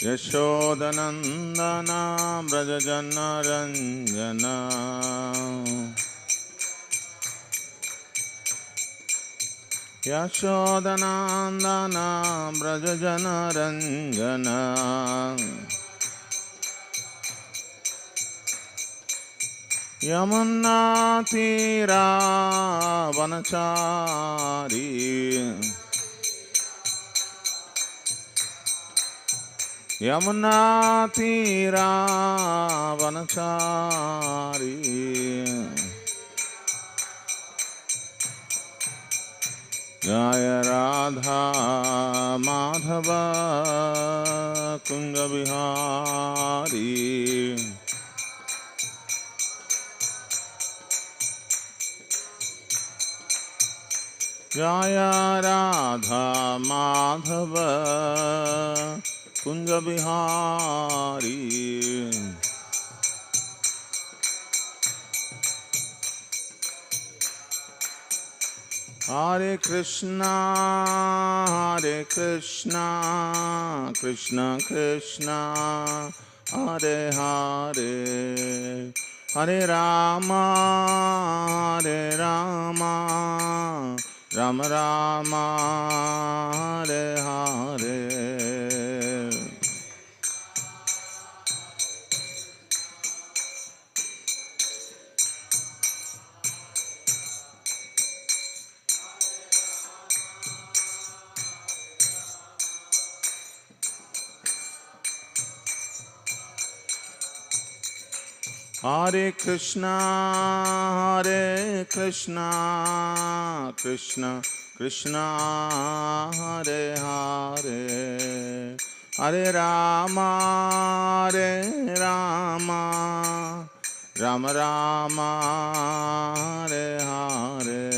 Yashodanandana Brajajanaranjana Yashodanandana Brajajanaranjana Yamunatira Vanachari Yamunatira Vanachari Jaya Radha Madhava Kunja Vihari Jaya Radha Madhava Kunja Vihari Hare Krishna Krishna Krishna Hare Hare Hare Rama Rama Rama Hare Hare Hare Krishna Krishna Krishna Hare Hare Hare Rama Rama Rama Hare Hare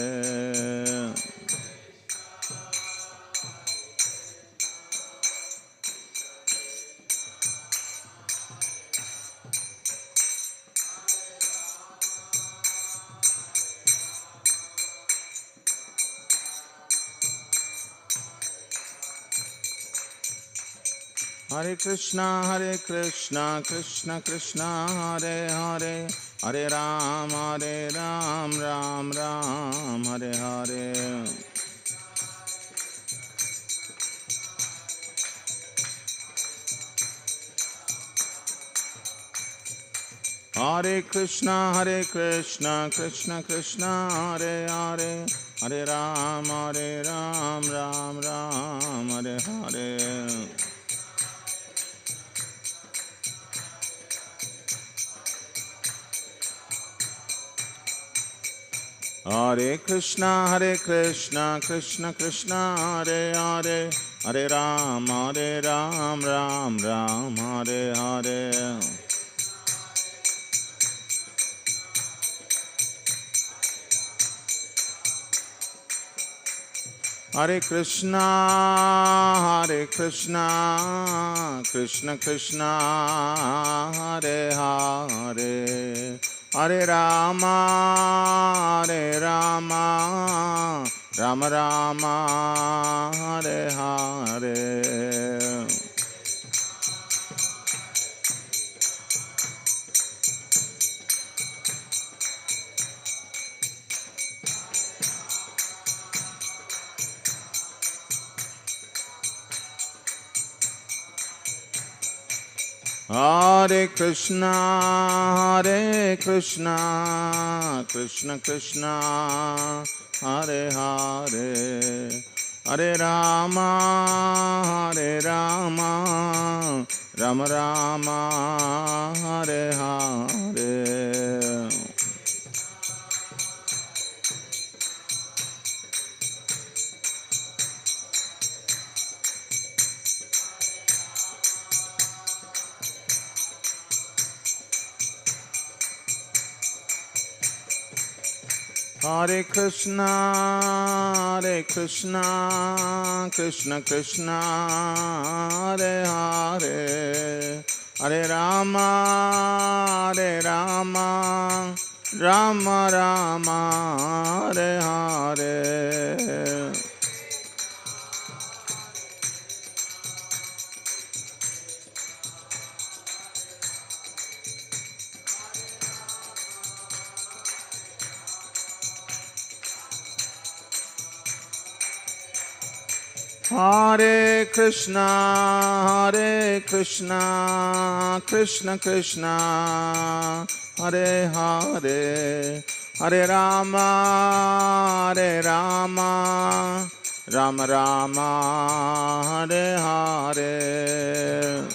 Hare Krishna Krishna Krishna Hare Hare Hare Ram Ram Ram Hare Hare Hare Krishna Krishna Krishna Hare Hare Hare Ram Ram Ram Hare Hare Hare Krishna Krishna Krishna Hare Hare Hare Ram Ram Ram Hare Hare Hare Krishna Krishna Krishna Hare Hare Hare Rama Rama Rama Hare Hare Hare Krishna Krishna Krishna Hare Hare Hare Rama Rama Rama Hare Hare Hare Krishna Krishna Krishna Hare Hare Hare Rama Rama Rama Hare Hare Hare Krishna, Krishna Krishna, Hare Hare, Hare Rama, Rama Rama, Hare Hare.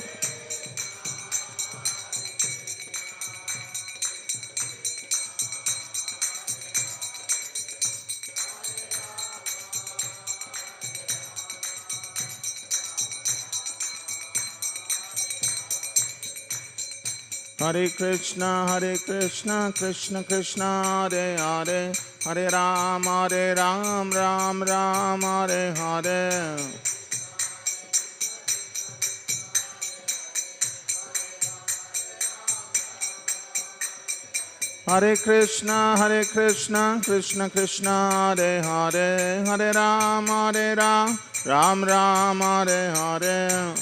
Hare Krishna, Krishna Krishna, Hare Hare, Hare Rama, Ram Ram, Hare Hare. Hare Krishna, Krishna Krishna, Hare Hare, Hare Rama, Ram Ram, Hare Hare.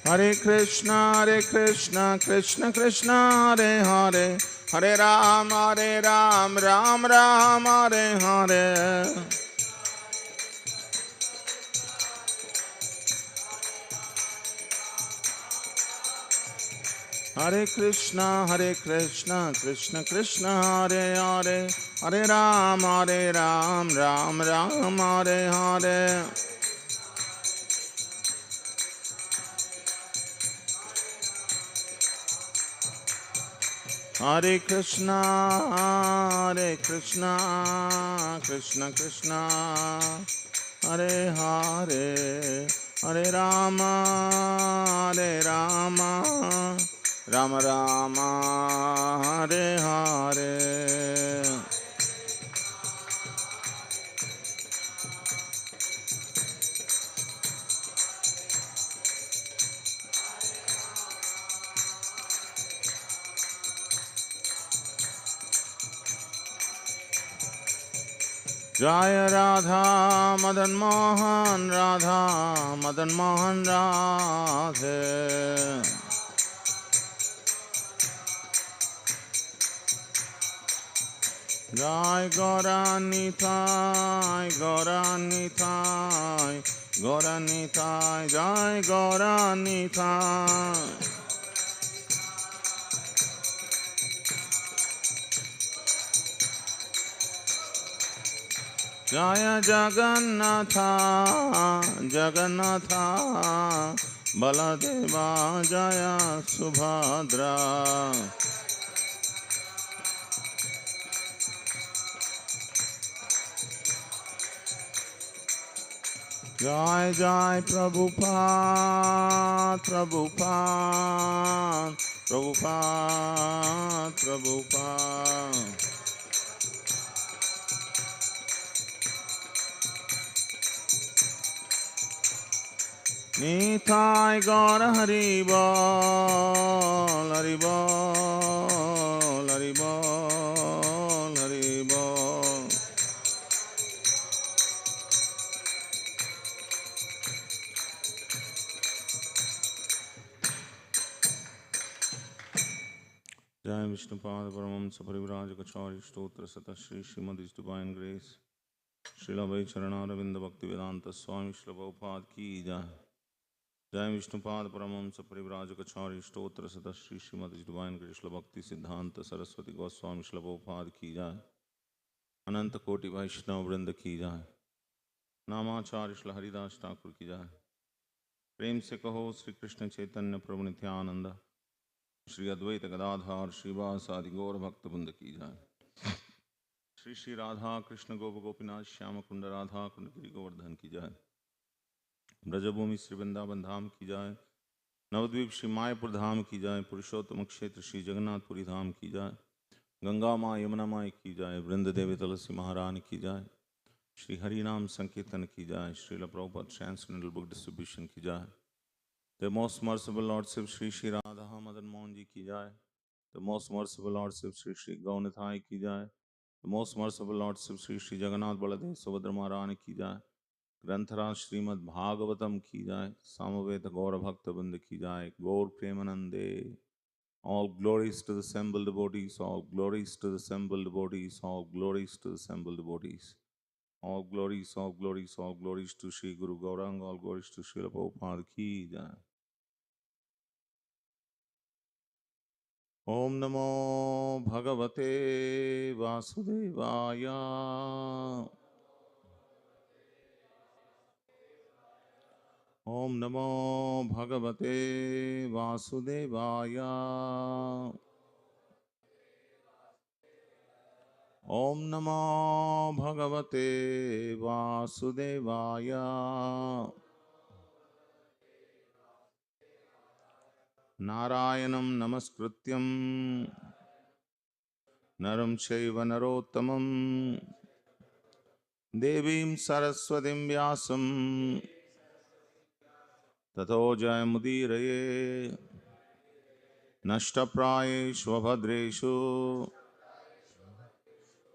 Hare Krishna, Krishna Krishna, Hare Hare, Hare Rama, Ram Ram, Hare Hare. Hare Krishna, Krishna Krishna, Hare Hare, Hare Rama, Ram Ram, Hare Hare. Hare Krishna, Krishna Krishna, Hare Hare, Hare Rama, Rama Rama, Hare Hare. Jaya Radha Madan Mohan, Radha Madan Mohan, Radhe. Jai Gauranitai, Gauranitai, Gauranitai, Jai Gauranitai. Jaya Jagannatha, Jagannatha, Baladeva, Jaya Subhadra. Jai Jai Prabhupada, Prabhupada, Prabhupada, Prabhupada. Nitai Gaura Haribol, Haribol, Haribol, Haribol. Jai Vishnupada Paramahamsa Parivrajakachaari Stotra Sata Shri Srimad His Divine Grace Srila Bhai Charanaravindra Bhakti Vedanta Swami Srila Prabhupada Ki Jai. Jai Vishnupada Paramahamsa Parivrajakachaari Stotra Sata Shri Srimad His Divine Grace Srila Bhakti Siddhanta Saraswati Goswami Srila Prabhupada Ki Jai. Ananta Koti Vaishnava Vrinda Ki Jai. नामाचार्य Shri Haridas Thakur की जय। प्रेम से कहो श्री कृष्ण चैतन्य प्रभु नित्यानंद श्री अद्वैत गदाधर श्रीवास आदि गौर भक्त वृंद की जय। श्री श्री राधा कृष्ण गोप गोपीनाथ श्याम कुंड राधा कुंड गिरि गोवर्धन की जय। ब्रजभूमि श्री वृंदावन धाम की जय। नवद्वीप श्री मायपुर धाम की जय। पुरुषोत्तम क्षेत्र श्री जगन्नाथपुरी धाम की जय। गंगा माँ यमुना माँ की जय। वृंद देवी तुलसी महारानी की जय। श्री हरि नाम संकीर्तन की जाए। Srila Prabhupada transcendental book distribution की जाए। The most merciful lordship Shri Shri Radha Madan Mohan ji की जाए। The most merciful lordship Shri Shri Gaur Nitai की जाए। The most merciful lordship Shri Shri Jagannath Baladev Subhadra महारानी की जाए। ग्रंथराज श्रीमद् भागवतम की जाए। सामवेद गौर भक्त वृंद की जाए। गौर प्रेमानंदे। All glories to the assembled devotees, all glories to the assembled devotees, all glories to the assembled devotees. All glories, all glories, all glories to Sri Guru Gaurang, all glories to Srila Prabhupada ki jai. Om Namo Bhagavate Vasudevaya. Om Namo Bhagavate Vasudevaya. Om Namo Bhagavate Vasudevaya. Narayanam Namaskrityam Naram Chaiva Narottamam Devim Saraswatim Vyasam Tato Jayamudiraye Nashtaprayeshu Bhadreshu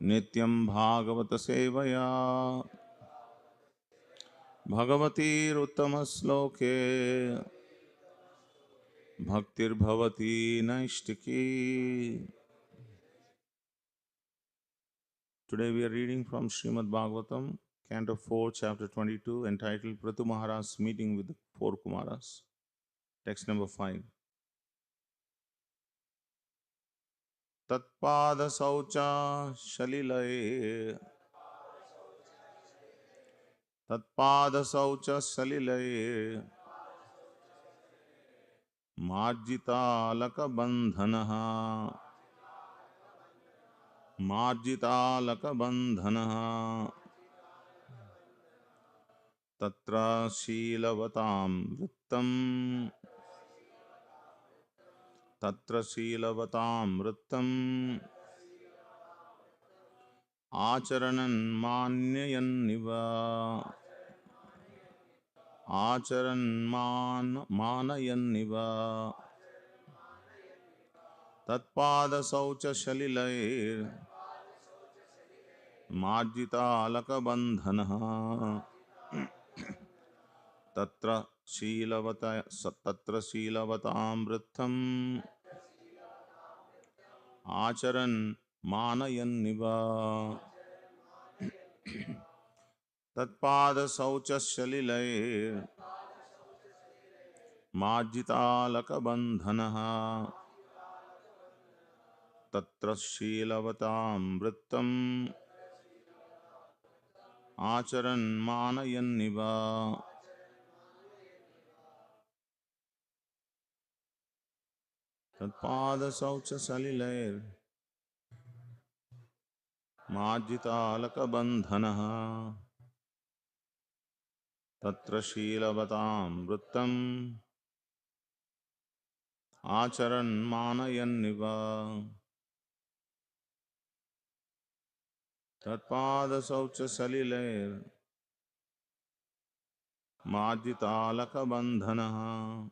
Nityam Bhagavata Sevaya Bhagavatir Uttamasloke Bhaktir Bhavati Naishtiki. Today we are reading from Srimad Bhagavatam, Canto 4, Chapter 22, entitled Pratu Maharaj's Meeting with the Four Kumaras. Text number 5. Tatpada Saucha Shalilaye Tatpada Saucha Shalilaye Marjita Laka Bandhanaha Marjita Laka Bandhanaha Tatra Shilavatam Vrittam Tatra Shilavatam Vrittam Acharanan Manyayanniva Manayanniva Tatpada Saucha Shalilair Marjita Alaka Bandhanaha Tatra Shilavatam Vrittam Acharan Manayanniva Tatpada Saucha Shalilair Marjita Alaka Bandhanaha Tatra Shilavatam Vrittam Acharan Manayanniva. Tatpada Saucha Salilair Marjita Alaka Bandhanaha Tatra Shilavatam Vrittam Acharan Manayanniva. Tatpada Saucha Salilair Marjita Alaka Bandhanaha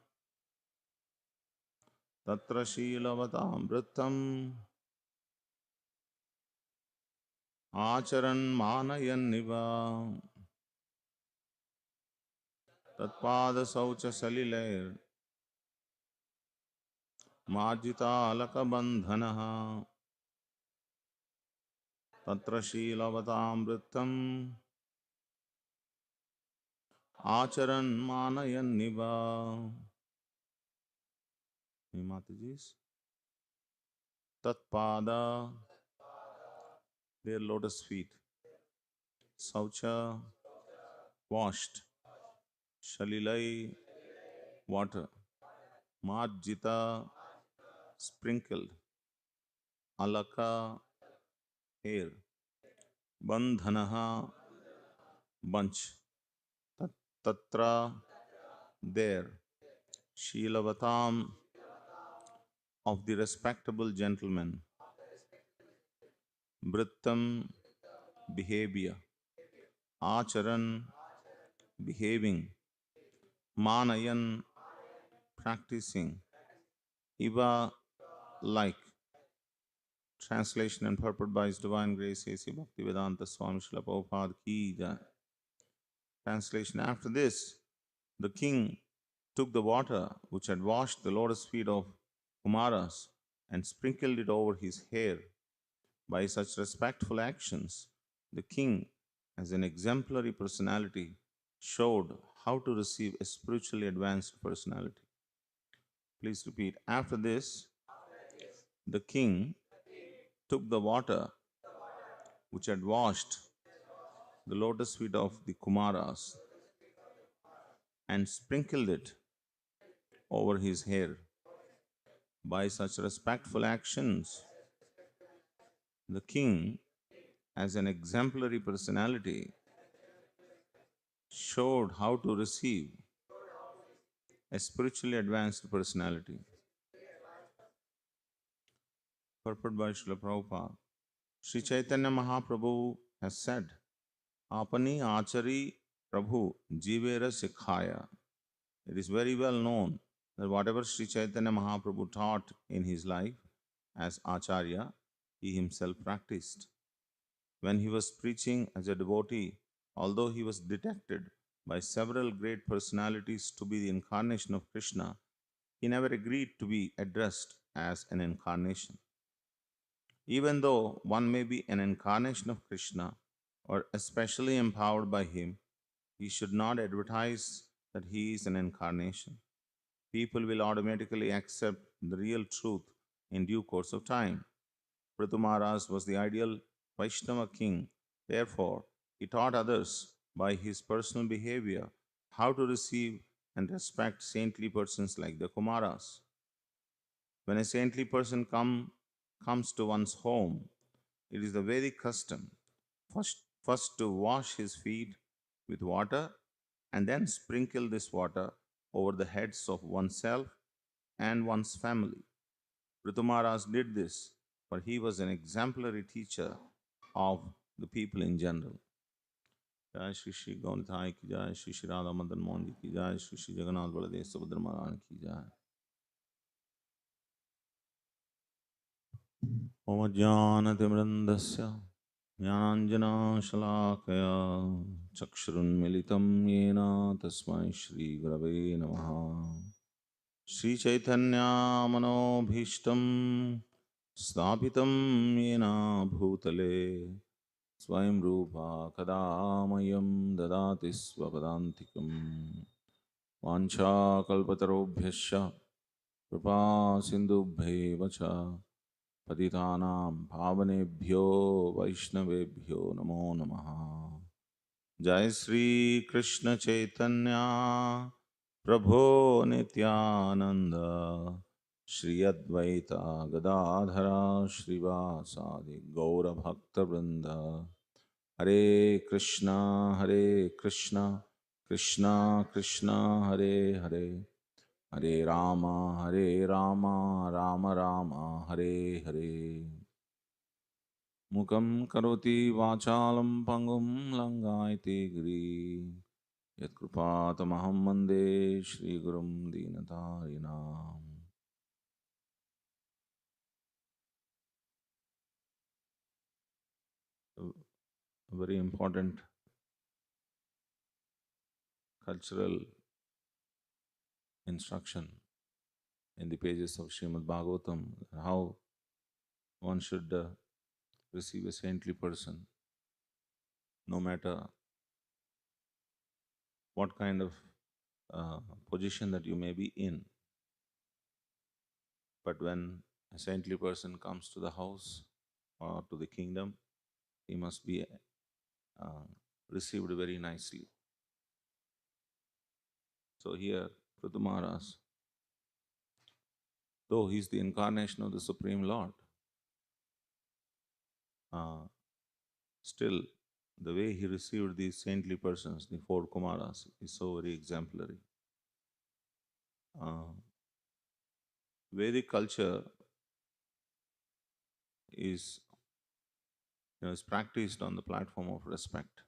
Tatra Shilavatam Vrittam Acharan Manayanniva. Tatpada Saucha Salilair Marjita Alaka Bandhanaha Tatra Shilavatam Vrittam Acharan Manayanniva. Mataji's Tatpada, their lotus feet. Saucha, washed. Shalilai, water. Marjita, sprinkled. Alaka, hair. Bandhanaha, bunch. Tatra, there. Shilavatam, of the respectable gentleman. Brittam, behavior. Acharan, behaving. Manayan, practicing. Iva, like. Translation and purport by His Divine Grace A.C. Bhaktivedanta Swami Srila Prabhupada Ki Jai. Translation. After this, the king took the water which had washed the lotus feet of Kumaras and sprinkled it over his hair. By such respectful actions, the king, as an exemplary personality, showed how to receive a spiritually advanced personality. Please repeat. After this, the king took the water which had washed the lotus feet of the Kumaras and sprinkled it over his hair. By such respectful actions, the king, as an exemplary personality, showed how to receive a spiritually advanced personality. Purport by Srila Prabhupada. Sri Chaitanya Mahaprabhu has said, Apani Achari Prabhu Jivera Sikhaya. It is very well known that whatever Sri Chaitanya Mahaprabhu taught in his life as Acharya, he himself practiced. When he was preaching as a devotee, although he was detected by several great personalities to be the incarnation of Krishna, he never agreed to be addressed as an incarnation. Even though one may be an incarnation of Krishna or especially empowered by him, he should not advertise that he is an incarnation. People will automatically accept the real truth in due course of time. Prithu Maharaj was the ideal Vaishnava king. Therefore, he taught others by his personal behavior how to receive and respect saintly persons like the Kumaras. When a saintly person comes to one's home, it is the very custom first to wash his feet with water and then sprinkle this water over the heads of oneself and one's family. Ritumaras did this, for he was an exemplary teacher of the people in general. Jai Shri Shri Gaunithai ki Jai, Shri Shri Radha Madan Mohan ji ki Jai, Shri Shri Jagannath Baladev Subhadra Maharani ki Jai. Om Jnanatimrandasya Jnananjana Shalakaya Chakshurunmilitam Yena Tasmai Shri Gurave Namaha. Shri Chaitanya Manobhishtam Sthapitam Yena Bhutale Swayam Rupa Kadamayam Dadati Swapadantikam Vancha Kalpatarobhyasya Kripa Sindhubheva Cha Patitanam Pavanebhyo Vaishnavebhyo Namo Namaha. Jai Sri Krishna Chaitanya Prabho Nityananda Shri Advaita Gadadhara Srivasadi Gaura Bhakta Vrinda. Hare Krishna Krishna Krishna Hare Hare Hare Rama Rama Rama Hare Hare. Mukam karoti vachalam pangum langaiti giri. Yatkrupātamaham mande Shri Gurum Dīnatārīnām. A very important cultural instruction in the pages of Srimad Bhagavatam, how one should receive a saintly person, no matter what kind of position that you may be in. But when a saintly person comes to the house or to the kingdom, he must be received very nicely. So here, Prithu Maharaj, though he is the incarnation of the Supreme Lord, still the way he received these saintly persons, the four Kumaras, is so very exemplary. Vedic culture is, is practiced on the platform of respect.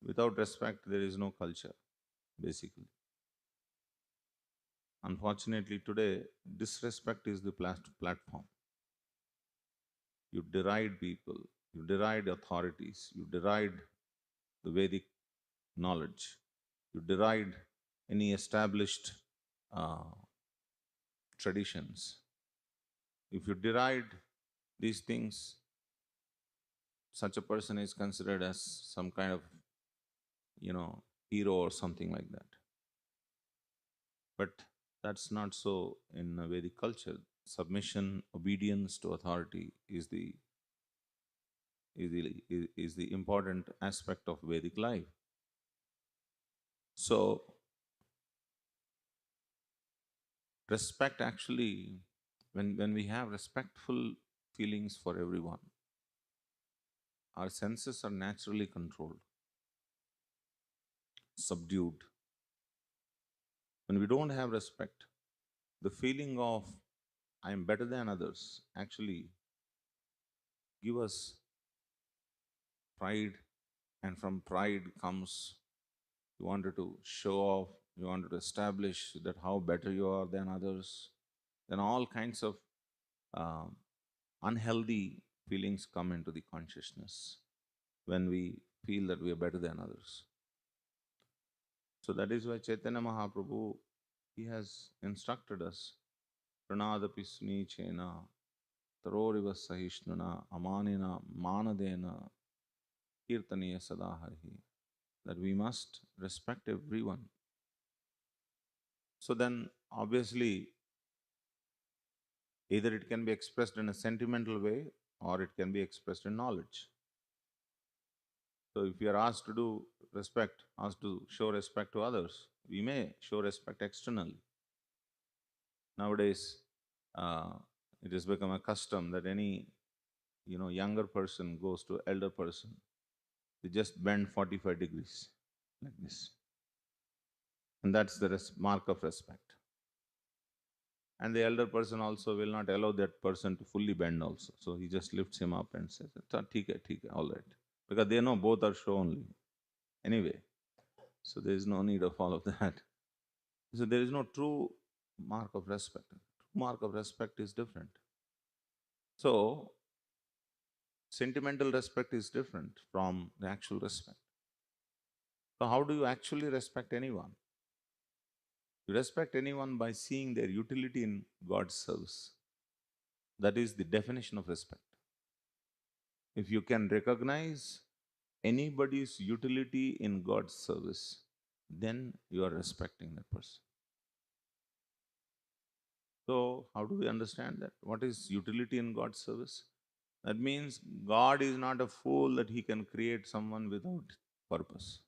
Without respect, there is no culture, basically. Unfortunately, today, disrespect is the platform. You deride people, you deride authorities, you deride the Vedic knowledge, you deride any established traditions. If you deride these things, such a person is considered as some kind of, hero or something like that. But that's not so in a Vedic culture. Submission, obedience to authority is the important aspect of Vedic life. So respect actually, when we have respectful feelings for everyone, our senses are naturally controlled, subdued. When we don't have respect, the feeling of I am better than others actually give us pride, and from pride comes you wanted to show off, you wanted to establish that how better you are than others. Then all kinds of um, unhealthy feelings come into the consciousness when we feel that we are better than others. So that is why Chaitanya Mahaprabhu, he has instructed us, Pranadapi Sunichena, Taroriva Sahishnuna, Amanina, Manadena, Kirtaniya Sadaharihi, that we must respect everyone. So then, obviously, either it can be expressed in a sentimental way or it can be expressed in knowledge. So if you are asked to do respect, asked to show respect to others, we may show respect externally. Nowadays, uh, it has become a custom that any younger person goes to elder person, they just bend 45 degrees like this, and that's the mark of respect. And the elder person also will not allow that person to fully bend also. So he just lifts him up and says, "Theek hai, all right." Because they know both are show only. Anyway, so there is no need of all of that. So there is no true mark of respect. Mark of respect is different. So sentimental respect is different from the actual respect. So how do you actually respect anyone? You respect anyone by seeing their utility in God's service. That is the definition of respect. If you can recognize anybody's utility in God's service, then you are respecting that person. So, how do we understand that? What is utility in God's service? That means God is not a fool that he can create someone without purpose.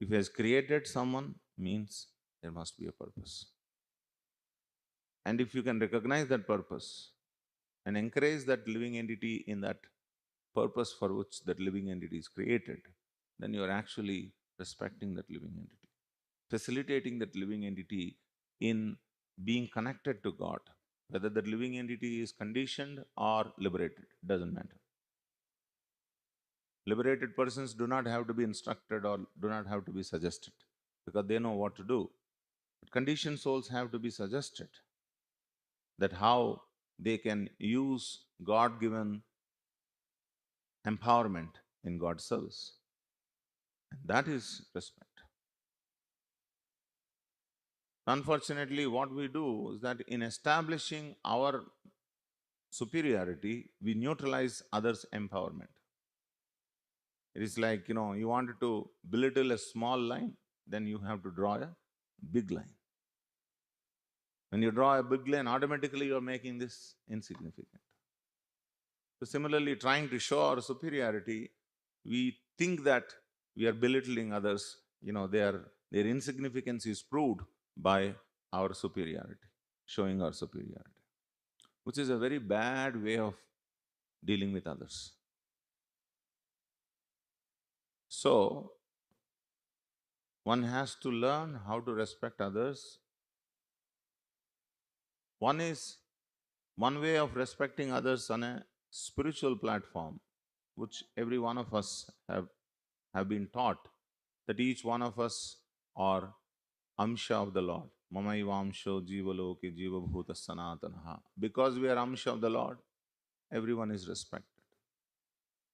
If he has created someone, means there must be a purpose. And if you can recognize that purpose and encourage that living entity in that purpose for which that living entity is created, then you are actually respecting that living entity, facilitating that living entity in being connected to God. Whether that living entity is conditioned or liberated, doesn't matter. Liberated persons do not have to be instructed or do not have to be suggested because they know what to do. But conditioned souls have to be suggested that how they can use God given empowerment in God's service. And that is respect. Unfortunately, what we do is that in establishing our superiority, we neutralize others' empowerment. It is like, you wanted to belittle a small line, then you have to draw a big line. When you draw a big line, automatically you are making this insignificant. So similarly, trying to show our superiority, we think that we are belittling others. Their insignificance is proved by our superiority, showing our superiority, which is a very bad way of dealing with others. So, one has to learn how to respect others. One way of respecting others on a spiritual platform, which every one of us have been taught, that each one of us are Amsha of the Lord. Mamaivamsho jivaloke jivabhuta sanatanaha. Because we are Amsha of the Lord, everyone is respected.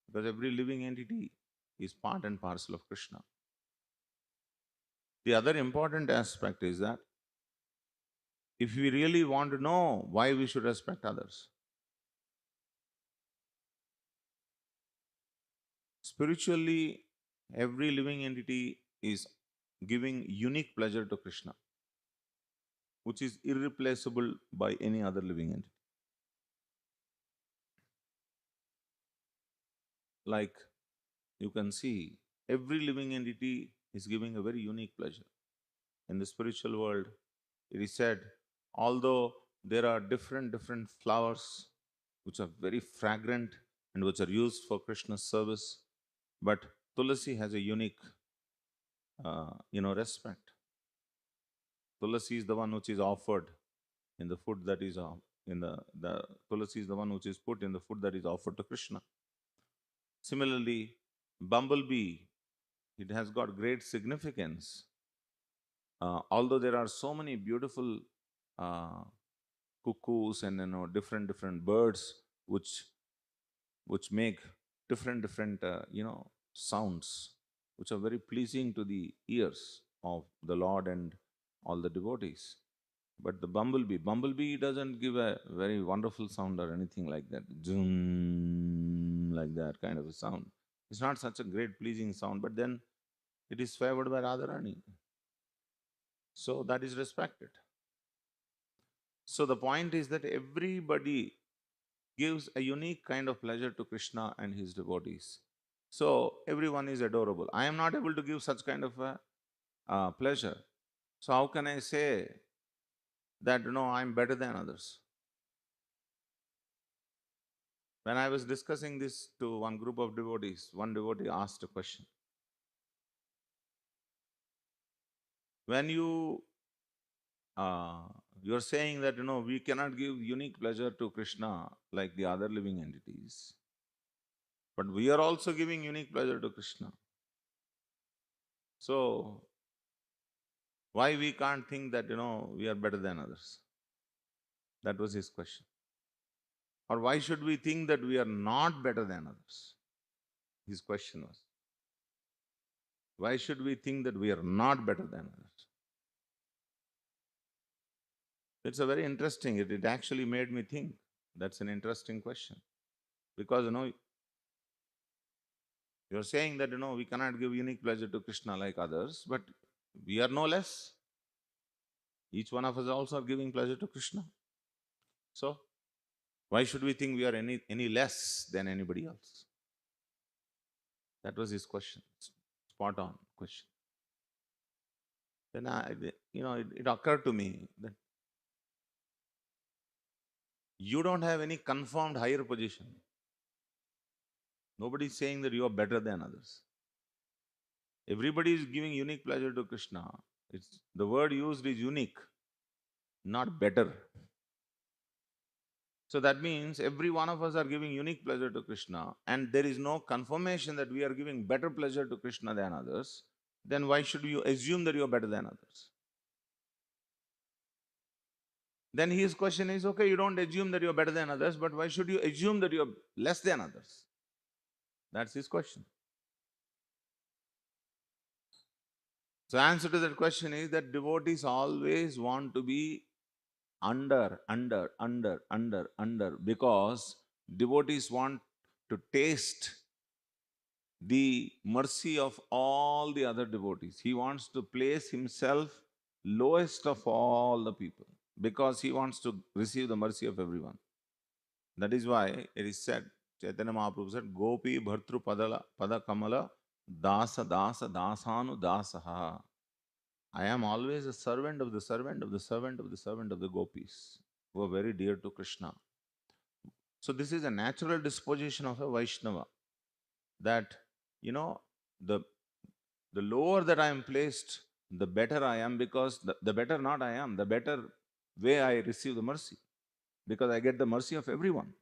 Because every living entity is part and parcel of Krishna. The other important aspect is that if we really want to know why we should respect others, spiritually, every living entity is giving unique pleasure to Krishna, which is irreplaceable by any other living entity. Like you can see, every living entity is giving a very unique pleasure. In the spiritual world, it is said, although there are different flowers which are very fragrant and which are used for Krishna's service, but Tulasi has a unique, respect. Tulasi is the one which is offered in the food that is the Tulasi is the one which is put in the food that is offered to Krishna. Similarly, bumblebee, it has got great significance. Although there are so many beautiful uh, cuckoos and different birds which make different sounds which are very pleasing to the ears of the Lord and all the devotees. But the bumblebee doesn't give a very wonderful sound or anything like that. Zoom, like that kind of a sound. It's not such a great pleasing sound, but then it is favored by Radharani. So that is respected. So the point is that everybody gives a unique kind of pleasure to Krishna and his devotees. So everyone is adorable. I am not able to give such kind of a pleasure. So how can I say that I'm better than others? When I was discussing this to one group of devotees, one devotee asked a question. When uh, you're saying that we cannot give unique pleasure to Krishna like the other living entities, but we are also giving unique pleasure to Krishna. So why we can't think that we are better than others? That was his question. Or why should we think that we are not better than others? His question was, why should we think that we are not better than others? It's a very interesting, it actually made me think. That's an interesting question. Because you're saying that we cannot give unique pleasure to Krishna like others, but we are no less. Each one of us also are giving pleasure to Krishna. So why should we think we are any less than anybody else? That was his question. Spot on question. Then it occurred to me that you don't have any confirmed higher position. Nobody is saying that you are better than others. Everybody is giving unique pleasure to Krishna. The word used is unique, not better. So that means every one of us are giving unique pleasure to Krishna, and there is no confirmation that we are giving better pleasure to Krishna than others. Then why should you assume that you are better than others? Then his question is, okay, you don't assume that you are better than others, but why should you assume that you are less than others? That's his question. So answer to that question is that devotees always want to be under, because devotees want to taste the mercy of all the other devotees. He wants to place himself lowest of all the people because he wants to receive the mercy of everyone. That is why it is said, Chaitanya Mahaprabhu said, Gopi Bhartru Pada Kamala Dasa Dasa Dasanu Dasaha. I am always a servant of the servant of the servant of the servant of the gopis who are very dear to Krishna. So this is a natural disposition of a Vaishnava, that the the lower that I am placed, the better I am, because the better not I am, the better way I receive the mercy, because I get the mercy of everyone.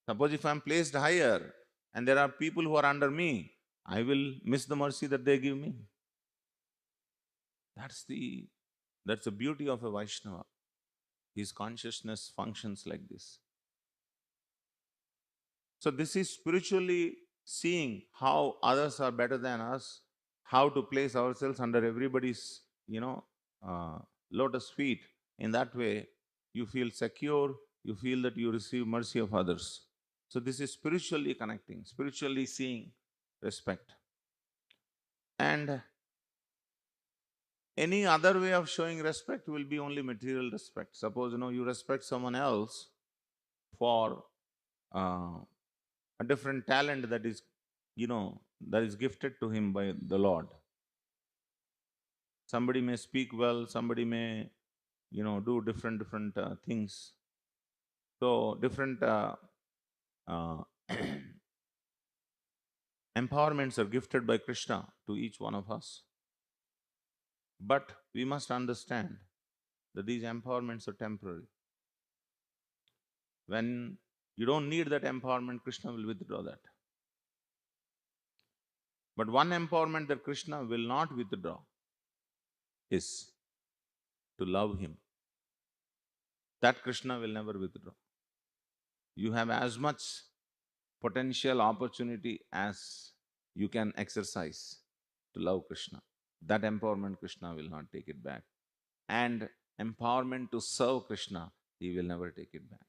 Suppose if I am placed higher and there are people who are under me, I will miss the mercy that they give me. That's the beauty of a Vaishnava. His consciousness functions like this. So this is spiritually seeing how others are better than us, how to place ourselves under everybody's, uh, lotus feet. In that way, you feel secure, you feel that you receive mercy of others. So this is spiritually connecting, spiritually seeing respect. And any other way of showing respect will be only material respect. Suppose you respect someone else for uh, a different talent that is gifted to him by the Lord. Somebody may speak well, somebody may do different things. So different uh, empowerments are gifted by Krishna to each one of us. But we must understand that these empowerments are temporary. When you don't need that empowerment, Krishna will withdraw that. But one empowerment that Krishna will not withdraw is to love him. That Krishna will never withdraw. You have as much potential opportunity as you can exercise to love Krishna. That empowerment, Krishna will not take it back. And empowerment to serve Krishna, he will never take it back.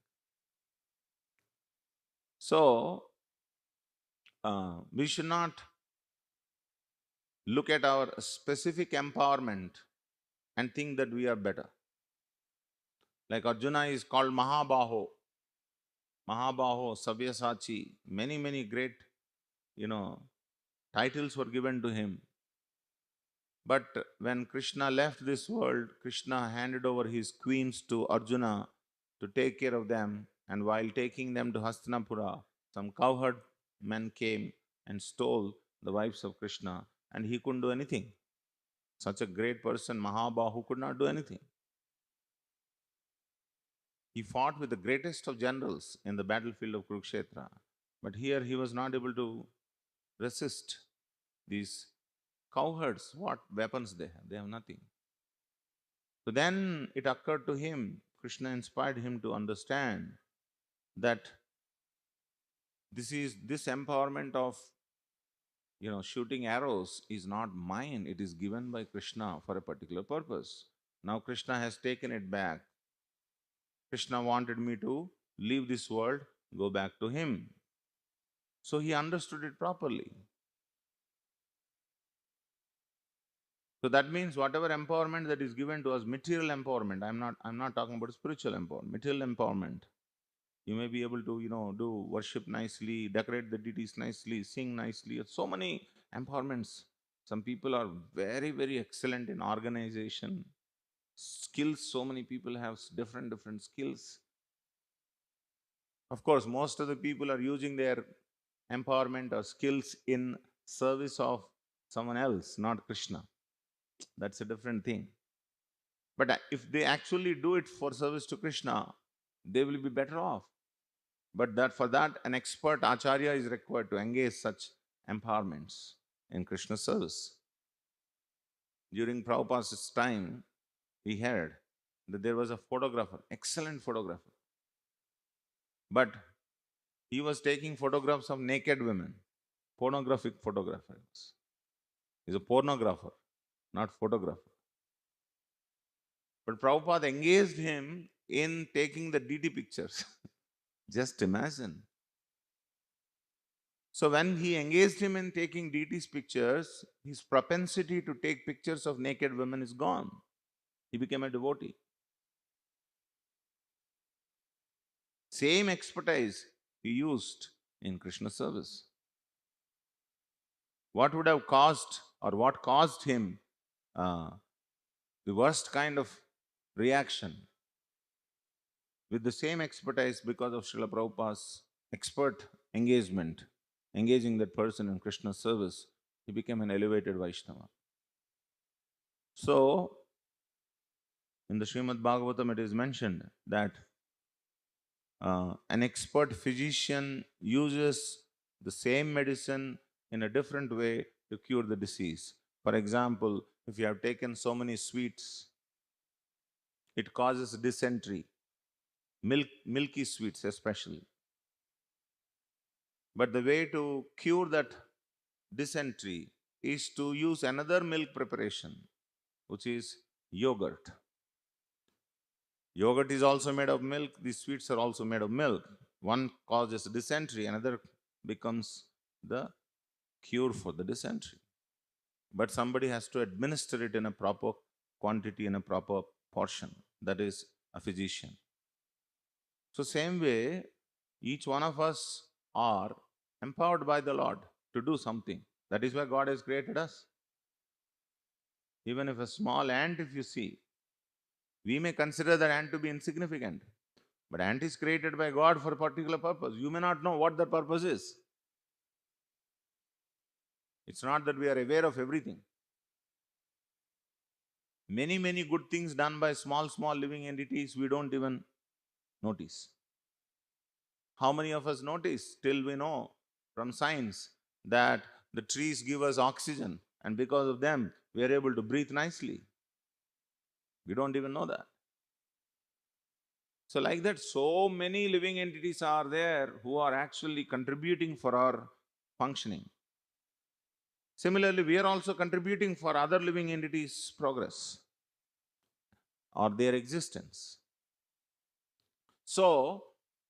So, we should not look at our specific empowerment and think that we are better. Like Arjuna is called Mahabaho, Sabyasachi, many great, titles were given to him. But when Krishna left this world, Krishna handed over his queens to Arjuna to take care of them. And while taking them to Hastinapura, some cowherd men came and stole the wives of Krishna, and he couldn't do anything. Such a great person, Mahabahu, could not do anything. He fought with the greatest of generals in the battlefield of Kurukshetra. But here he was not able to resist these cowherds. What weapons they have? They have nothing. So then it occurred to him, Krishna inspired him to understand that this empowerment of shooting arrows is not mine. It is given by Krishna for a particular purpose. Now Krishna has taken it back. Krishna wanted me to leave this world, go back to him. So he understood it properly. So that means whatever empowerment that is given to us, material empowerment, I'm not talking about spiritual empowerment, material empowerment. You may be able to, do worship nicely, decorate the deities nicely, sing nicely. So many empowerments. Some people are very excellent in organization, skills. So many people have different skills. Of course, most of the people are using their empowerment or skills in service of someone else, not Krishna. That's a different thing. But if they actually do it for service to Krishna, they will be better off. But for that, an expert acharya is required to engage such empowerments in Krishna service. During Prabhupada's time, we heard that there was a photographer, excellent photographer. But he was taking photographs of naked women, pornographic photographers. He's a pornographer, not photographer. But Prabhupada engaged him in taking the deity pictures. Just imagine. So when he engaged him in taking deities pictures, his propensity to take pictures of naked women is gone. He became a devotee. Same expertise he used in Krishna service. What would have caused, or what caused him the worst kind of reaction? With the same expertise, because of Srila Prabhupada's expert engagement, engaging that person in Krishna service, he became an elevated Vaishnava. So, in the Srimad Bhagavatam, it is mentioned that an expert physician uses the same medicine in a different way to cure the disease. For example, if you have taken so many sweets, it causes dysentery, milky sweets especially. But the way to cure that dysentery is to use another milk preparation, which is yogurt. Yogurt is also made of milk. These sweets are also made of milk. One causes dysentery, another becomes the cure for the dysentery. But somebody has to administer it in a proper quantity, in a proper portion. That is a physician. So same way, each one of us are empowered by the Lord to do something. That is why God has created us. Even if a small ant, if you see, we may consider that ant to be insignificant. But ant is created by God for a particular purpose. You may not know what that purpose is. It's not that we are aware of everything. Many, many good things done by small, small living entities, we don't even notice. How many of us notice? Till we know from science that the trees give us oxygen, and because of them, we are able to breathe nicely. We don't even know that. So like that, so many living entities are there who are actually contributing for our functioning. Similarly, we are also contributing for other living entities' progress or their existence. So,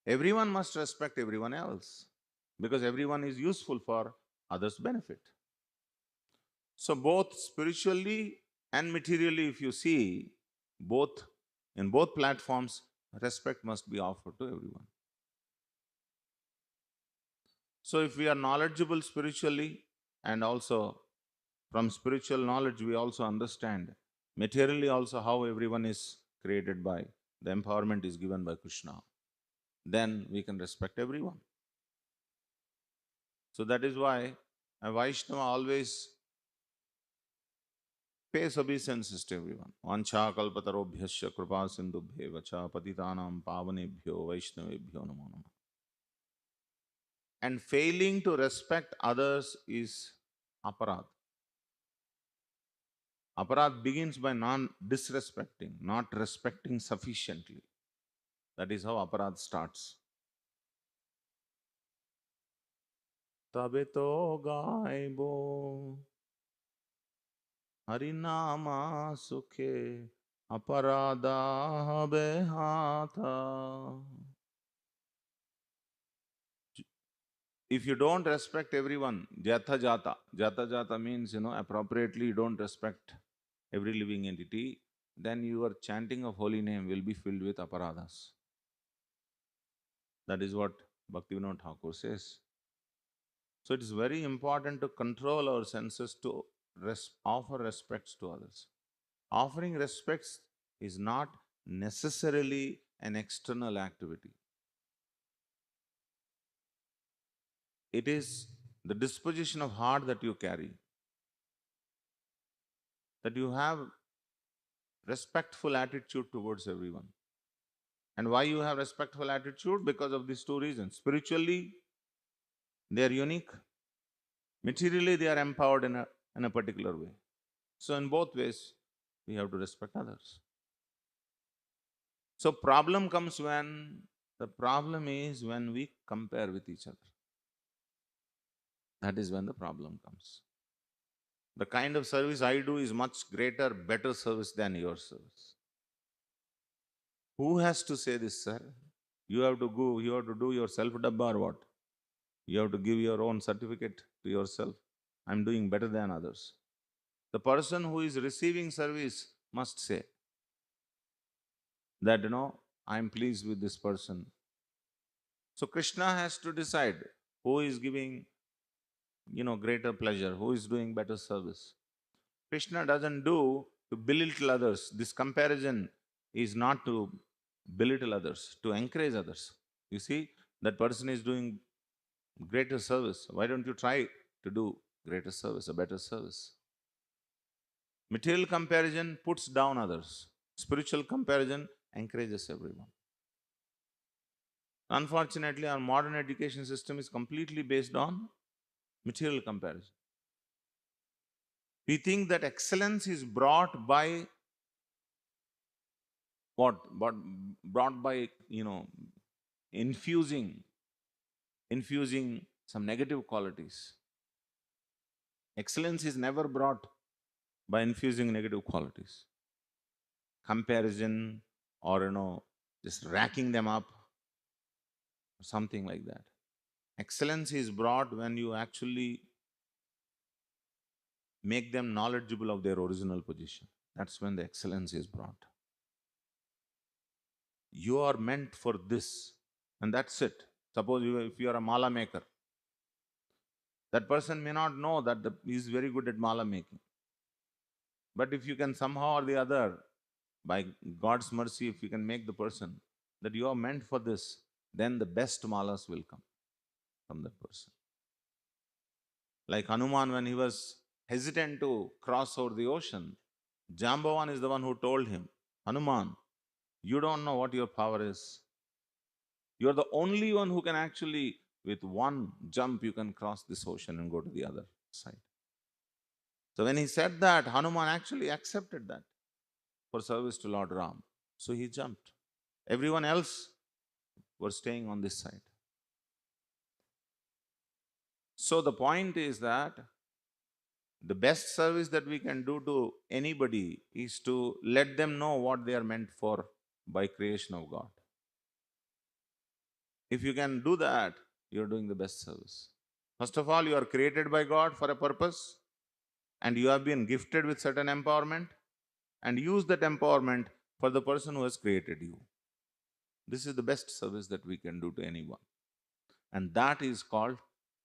everyone must respect everyone else because everyone is useful for others' benefit. So, both spiritually and materially, if you see, both in both platforms, respect must be offered to everyone. So, if we are knowledgeable spiritually and also from spiritual knowledge, we also understand materially also how everyone is created by, the empowerment is given by Krishna. Then we can respect everyone. So that is why a Vaishnava always pays obeisances to everyone. Vancha kalpatarobhyasya kripa sindubhye vacha patitanam pavanebhyo vaishnavebhyo namo namah. And failing to respect others is aparad. Aparad begins by non-disrespecting, not respecting sufficiently. That is how aparad starts. Tabe to gaibo harinama sukhe aparada behata. If you don't respect everyone, jatha jata. Jata jata means, appropriately you don't respect every living entity, then your chanting of holy name will be filled with aparadas. That is what Bhaktivinoda Thakur says. So it is very important to control our senses to offer respects to others. Offering respects is not necessarily an external activity. It is the disposition of heart that you carry, that you have respectful attitude towards everyone. And why you have respectful attitude? Because of these two reasons. Spiritually, they are unique. Materially, they are empowered in a particular way. So in both ways, we have to respect others. So the problem is when we compare with each other. That is when the problem comes. The kind of service I do is much greater, better service than your service. Who has to say this, sir? You have to go, you have to do your self-dabba or what? You have to give your own certificate to yourself. I'm doing better than others. The person who is receiving service must say that, I'm pleased with this person. So Krishna has to decide who is giving, greater pleasure, who is doing better service. Krishna doesn't do to belittle others. This comparison is not to belittle others, to encourage others. You see, that person is doing greater service. Why don't you try to do greater service, a better service? Material comparison puts down others. Spiritual comparison encourages everyone. Unfortunately, our modern education system is completely based on material comparison. We think that excellence is brought by what? Brought by, infusing some negative qualities. Excellence is never brought by infusing negative qualities. Comparison or just racking them up, or something like that. Excellence is brought when you actually make them knowledgeable of their original position. That's when the excellence is brought. You are meant for this, and that's it. Suppose if you are a mala maker, that person may not know that he is very good at mala making. But if you can somehow or the other, by God's mercy, if you can make the person that you are meant for this, then the best malas will come from that person. Like Hanuman, when he was hesitant to cross over the ocean, Jambavan is the one who told him, Hanuman, you don't know what your power is. You're the only one who can actually, with one jump, you can cross this ocean and go to the other side. So when he said that, Hanuman actually accepted that for service to Lord Ram. So he jumped. Everyone else was staying on this side. So the point is that the best service that we can do to anybody is to let them know what they are meant for by creation of God. If you can do that, you're doing the best service. First of all, you are created by God for a purpose, and you have been gifted with certain empowerment, and use that empowerment for the person who has created you. This is the best service that we can do to anyone. And that is called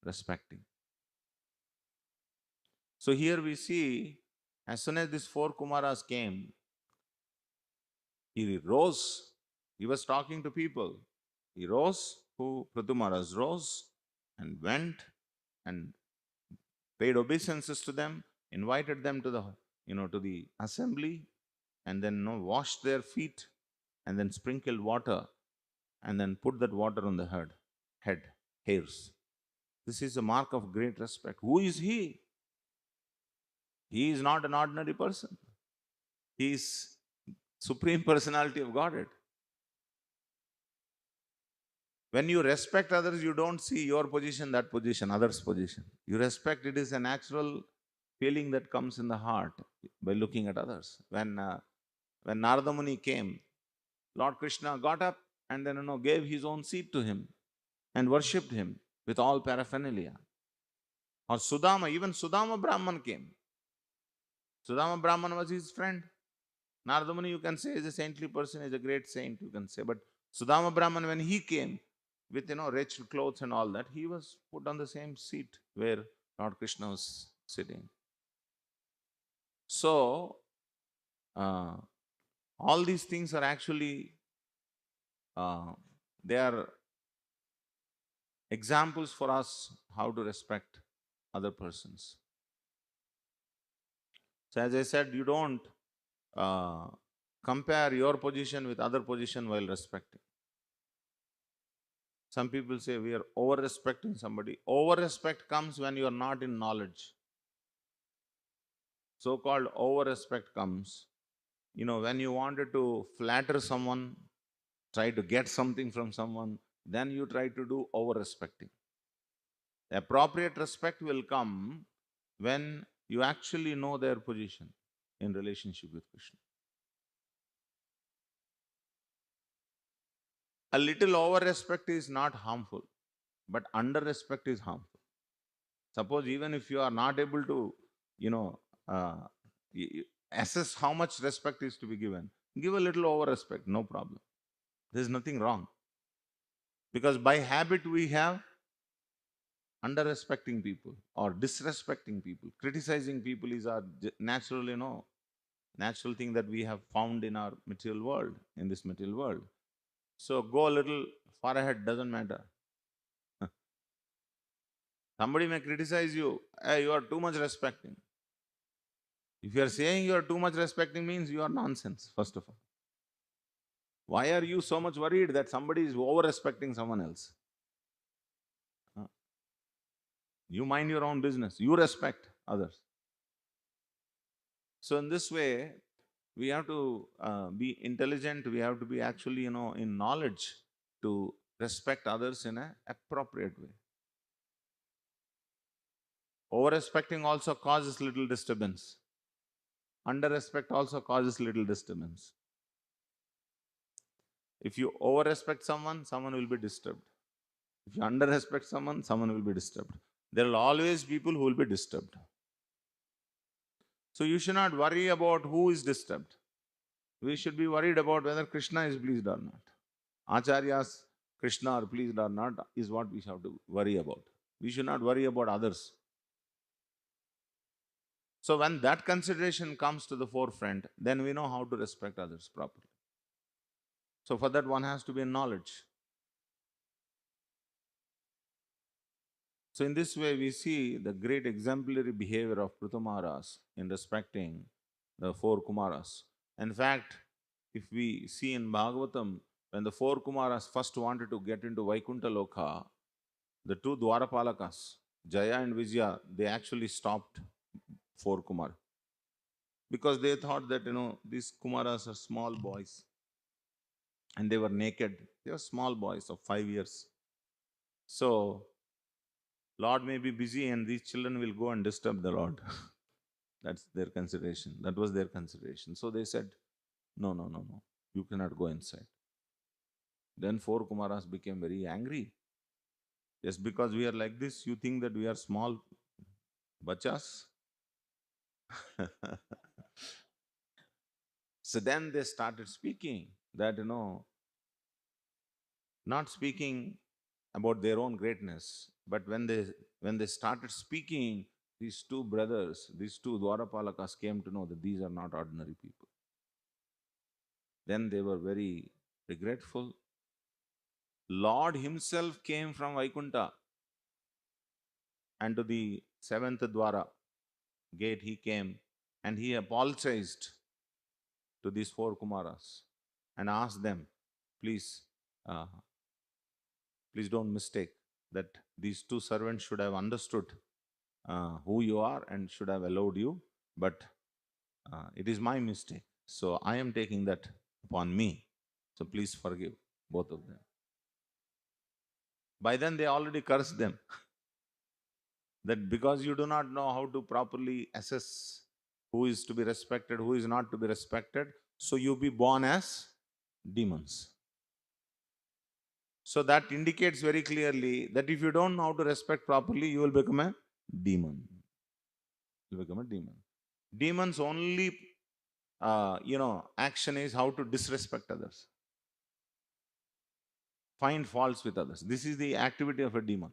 respecting. So here we see, as soon as these four Kumaras came, he rose. He was talking to people. He rose, who Pratumaras rose and went and paid obeisances to them, invited them to the to the assembly, and then washed their feet, and then sprinkled water, and then put that water on the head hairs. This is a mark of great respect. Who is he? He is not an ordinary person. He is Supreme Personality of Godhead. When you respect others, you don't see your position, that position, others' position. You respect, it is a natural feeling that comes in the heart by looking at others. When Narada Muni came, Lord Krishna got up and then gave his own seat to him and worshipped him with all paraphernalia. Or Sudama, even Sudama Brahman came. Sudama Brahman was his friend. Narada Muni, you can say, is a saintly person, is a great saint, you can say. But Sudama Brahman, when he came with rich clothes and all that, he was put on the same seat where Lord Krishna was sitting. So all these things are actually they are examples for us how to respect other persons. So as I said, you don't compare your position with other position while respecting. Some people say we are over-respecting somebody. Over-respect comes when you are not in knowledge. So-called over-respect comes, when you wanted to flatter someone, try to get something from someone, then you try to do over-respecting. Appropriate respect will come when you actually know their position in relationship with Krishna. A little over-respect is not harmful, but under-respect is harmful. Suppose even if you are not able to, uh, assess how much respect is to be given, give a little over-respect, no problem. There is nothing wrong. Because by habit we have under-respecting people or disrespecting people. Criticizing people is our natural, natural thing that we have found in our material world, in this material world. So go a little far ahead, doesn't matter. Somebody may criticize you, hey, you are too much respecting. If you are saying you are too much respecting means you are nonsense, first of all. Why are you so much worried that somebody is over-respecting someone else? You mind your own business. You respect others. So in this way, we have to be intelligent. We have to be actually, in knowledge to respect others in an appropriate way. Over-respecting also causes little disturbance. Under-respect also causes little disturbance. If you over-respect someone, someone will be disturbed. If you under-respect someone, someone will be disturbed. There will always people who will be disturbed. So you should not worry about who is disturbed. We should be worried about whether Krishna is pleased or not. Acharyas, Krishna are pleased or not is what we have to worry about. We should not worry about others. So when that consideration comes to the forefront, then we know how to respect others properly. So for that one has to be in knowledge. So in this way we see the great exemplary behavior of Prithumaras in respecting the four Kumaras. In fact, if we see in Bhagavatam, when the four Kumaras first wanted to get into Vaikuntha Loka, the two Dwarapalakas, Jaya and Vijaya, they actually stopped four Kumar. Because they thought that, these Kumaras are small boys and they were naked. They were small boys of 5 years. So, Lord may be busy and these children will go and disturb the Lord. That's their consideration. That was their consideration. So they said, no, no, no, no. You cannot go inside. Then four Kumaras became very angry. Just because we are like this, you think that we are small bachas? So then they started speaking that, not speaking about their own greatness, but when they started speaking, these two brothers, these two Dwarapalakas came to know that these are not ordinary people. Then they were very regretful. Lord himself came from Vaikuntha and to the seventh Dwara gate he came and he apologized to these four Kumaras and asked them, please, uh, please don't mistake that these two servants should have understood who you are and should have allowed you, but it is my mistake. So I am taking that upon me. So please forgive both of them. By then they already cursed them. That because you do not know how to properly assess who is to be respected, who is not to be respected, so you be born as demons. So that indicates very clearly that if you don't know how to respect properly, you will become a demon. You become a demon. Demons only, action is how to disrespect others, find faults with others. This is the activity of a demon.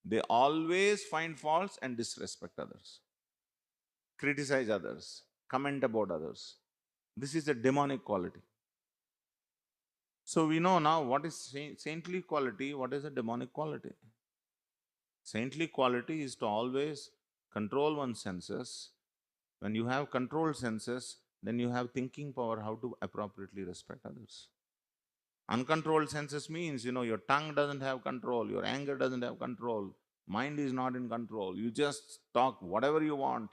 They always find faults and disrespect others, criticize others, comment about others. This is a demonic quality. So we know now what is saintly quality, what is a demonic quality. Saintly quality is to always control one's senses. When you have controlled senses, then you have thinking power how to appropriately respect others. Uncontrolled senses means, your tongue doesn't have control, your anger doesn't have control, mind is not in control. You just talk whatever you want,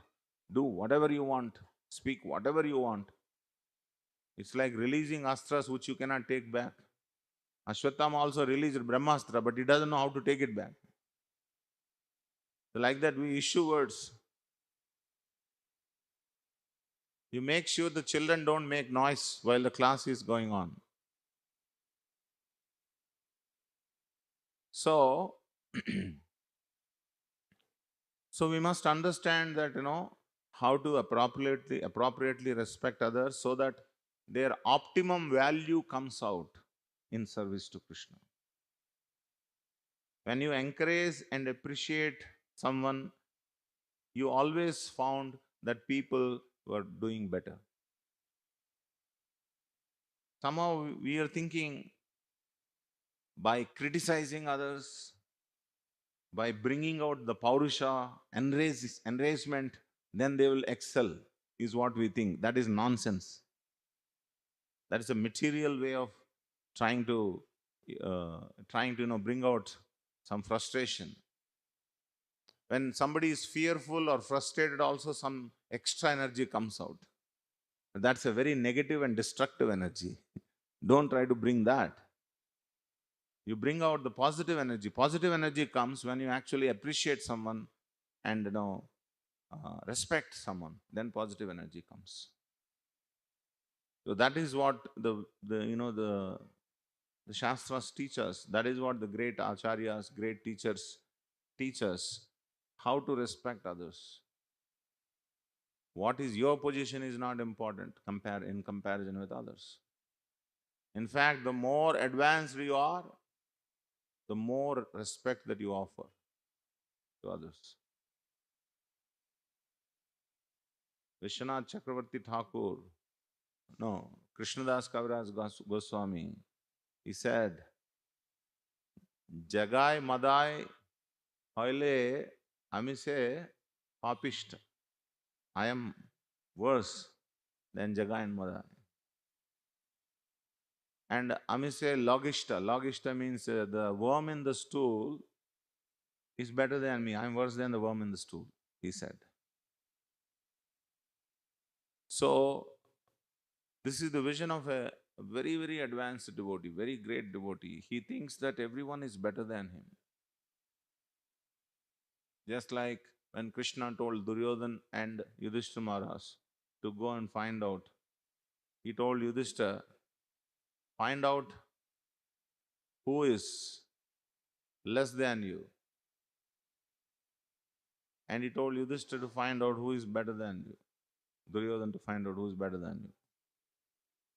do whatever you want, speak whatever you want. It's like releasing astras which you cannot take back. Ashwatthama also released Brahmastra, but he doesn't know how to take it back. So like that, we issue words. You make sure the children don't make noise while the class is going on. So, so we must understand that, how to appropriately respect others so that their optimum value comes out in service to Krishna. When you encourage and appreciate someone, you always found that people were doing better. Somehow we are thinking by criticizing others, by bringing out the paurusha, enragement, then they will excel, is what we think. That is nonsense. That is a material way of trying to bring out some frustration. When somebody is fearful or frustrated, also some extra energy comes out. That's a very negative and destructive energy. Don't try to bring that. You bring out the positive energy. Positive energy comes when you actually appreciate someone and respect someone. Then positive energy comes. So that is what the The Shastras teach us. That is what the great acharyas, great teachers teach us, how to respect others. What is your position is not important in comparison with others. In fact, the more advanced you are, the more respect that you offer to others. Vishwanath Chakravarti Thakur, no, Krishnadas Kaviraj Goswami, he said, Jagai Madai Hoile Amise Papishta. I am worse than Jagai and Madai. And Amise Logishta. Logishta means the worm in the stool is better than me. I am worse than the worm in the stool, he said. So, this is the vision of a very, very advanced devotee, very great devotee. He thinks that everyone is better than him. Just like when Krishna told Duryodhan and Yudhishthira Maharaj to go and find out, he told Yudhishthira, find out who is less than you. And he told Yudhishthira to find out who is better than you. Duryodhan to find out who is better than you.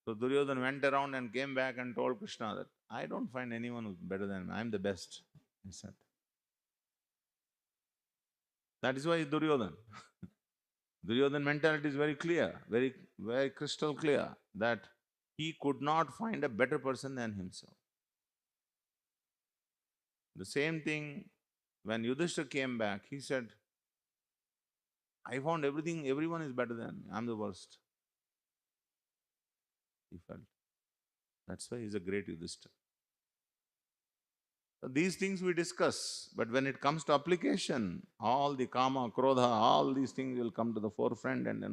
So Duryodhan went around and came back and told Krishna that, I don't find anyone who's better than me. I'm the best, he said. That is why he's Duryodhan. Duryodhan mentality is very clear, very, very crystal clear, that he could not find a better person than himself. The same thing when Yudhishthira came back, he said, I found everyone is better than me. I'm the worst. He felt. That's why he's a great Yudhishthira. So these things we discuss, but when it comes to application, all the kama, krodha, all these things will come to the forefront and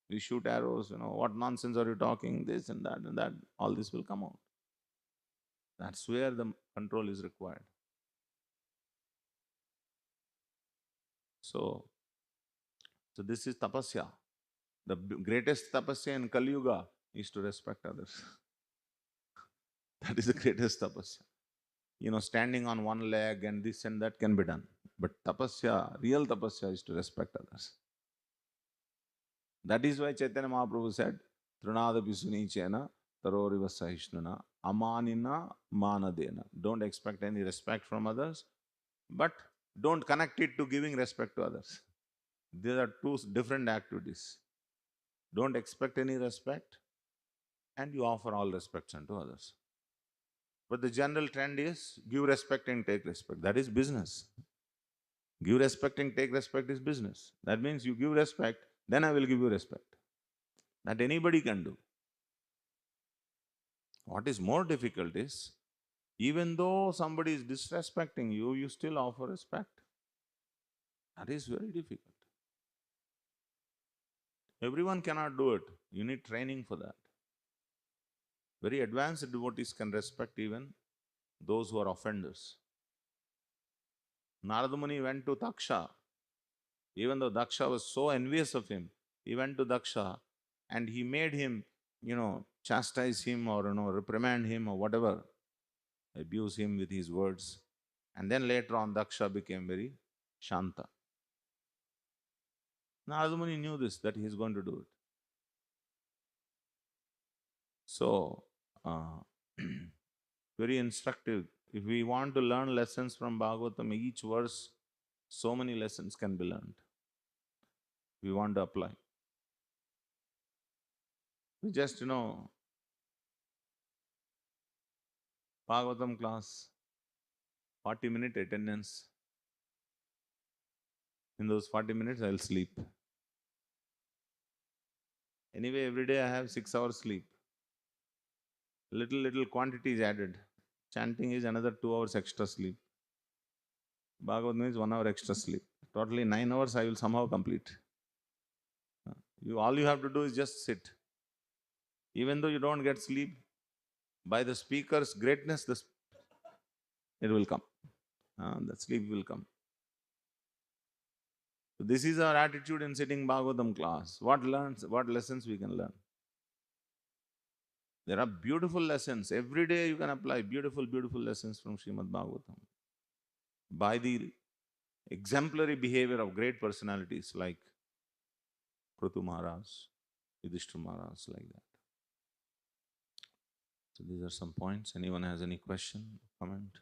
we shoot arrows, what nonsense are you talking, this and that, all this will come out. That's where the control is required. So this is tapasya. The greatest tapasya in Kali Yuga is to respect others. That is the greatest tapasya. Standing on one leg and this and that can be done. But tapasya, real tapasya is to respect others. That is why Chaitanya Mahaprabhu said, Trunadapi sunichena taroriva sahishnuna amanina manadena. Don't expect any respect from others, but don't connect it to giving respect to others. These are two different activities. Don't expect any respect and you offer all respects unto others. But the general trend is give respect and take respect. That is business. Give respect and take respect is business. That means you give respect, then I will give you respect. That anybody can do. What is more difficult is, even though somebody is disrespecting you, you still offer respect. That is very difficult. Everyone cannot do it. You need training for that. Very advanced devotees can respect even those who are offenders. Narada Muni went to Daksha. Even though Daksha was so envious of him, he went to Daksha and he made him, chastise him or, reprimand him or whatever, abuse him with his words. And then later on, Daksha became very Shanta. Narada Muni knew this, that he is going to do it. So, very instructive. If we want to learn lessons from Bhagavatam, each verse, so many lessons can be learned. We want to apply. We just, Bhagavatam class, 40-minute attendance. In those 40 minutes, I'll sleep. Anyway, every day I have 6 hours sleep. Little quantity is added. Chanting is another 2 hours extra sleep. Bhagavatam is 1 hour extra sleep. Totally 9 hours I will somehow complete. All you have to do is just sit. Even though you don't get sleep, by the speaker's greatness, it will come. The sleep will come. So this is our attitude in sitting Bhagavatam class. What lessons we can learn? There are beautiful lessons. Every day you can apply beautiful, beautiful lessons from Srimad Bhagavatam. By the exemplary behavior of great personalities like Prithu Maharaj, Yudhishthira Maharaj, like that. So these are some points. Anyone has any question, comment?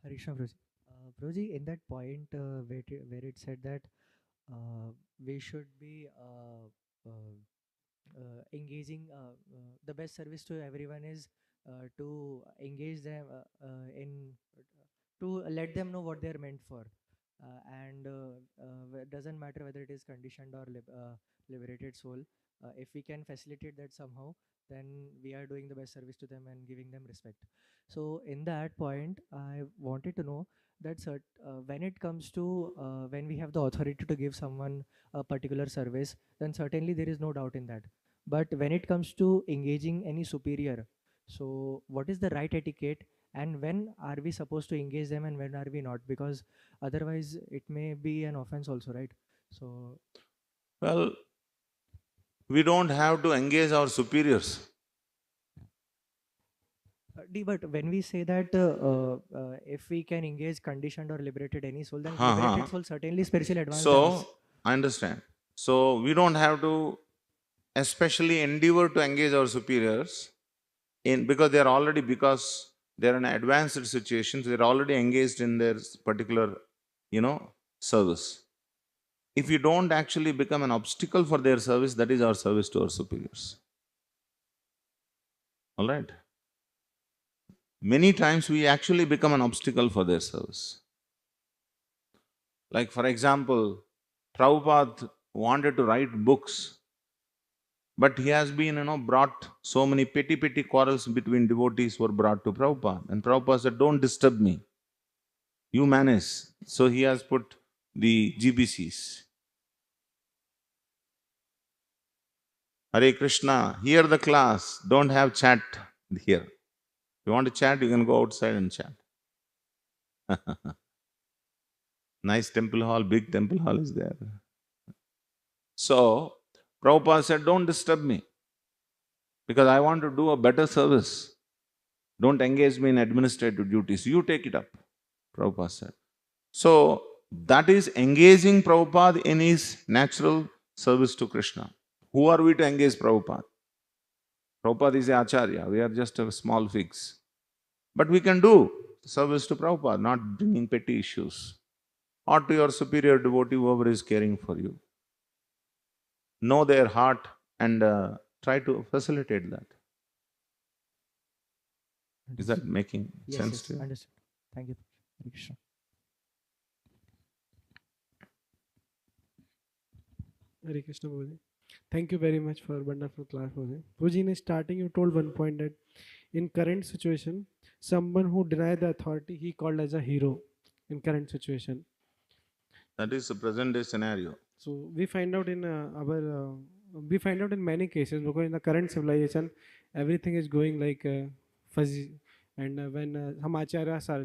Hare Krishna, Prabhuji. Prabhuji, in that point where it said that we should be engaging, the best service to everyone is to engage them in to let them know what they're meant for, and doesn't matter whether it is conditioned or liberated soul. If we can facilitate that somehow, then we are doing the best service to them and giving them respect. So in that point, I wanted to know that when it comes to when we have the authority to give someone a particular service, then certainly there is no doubt in that. But when it comes to engaging any superior, so what is the right etiquette, and when are we supposed to engage them and when are we not? Because otherwise it may be an offense also, right? So Well, we don't have to engage our superiors. But when we say that if we can engage conditioned or liberated any soul, then Uh-huh. liberated soul certainly spiritually advanced than us. So, I understand. So, we don't have to especially endeavor to engage our superiors in because they're in advanced situations, they're already engaged in their particular, service. If you don't actually become an obstacle for their service, that is our service to our superiors. All right. Many times we actually become an obstacle for their service. Like, for example, Prabhupada wanted to write books, but he has been, brought so many petty quarrels between devotees were brought to Prabhupada. And Prabhupada said, don't disturb me. You manage. So he has put the GBCs. Hare Krishna, hear the class. Don't have chat here. If you want to chat, you can go outside and chat. Nice temple hall, big temple hall is there. So, Prabhupada said, don't disturb me because I want to do a better service. Don't engage me in administrative duties. You take it up, Prabhupada said. So, that is engaging Prabhupada in his natural service to Krishna. Who are we to engage Prabhupada? Prabhupada is the Acharya. We are just a small figs. But we can do service to Prabhupada, not bringing petty issues. Or to your superior devotee, whoever is caring for you. Know their heart and try to facilitate that. Is that Understood. making Yes, sense yes, to you? understood. Thank you. Hare Krishna. Hare Krishna Prabhuji. Thank you very much for wonderful class, Prabhuji. Prabhuji, in starting you told one point that in current situation, someone who denied the authority, he called as a hero in current situation. That is the present day scenario. So we find out in we find out in many cases because in the current civilization, everything is going like fuzzy. And when some acharyas are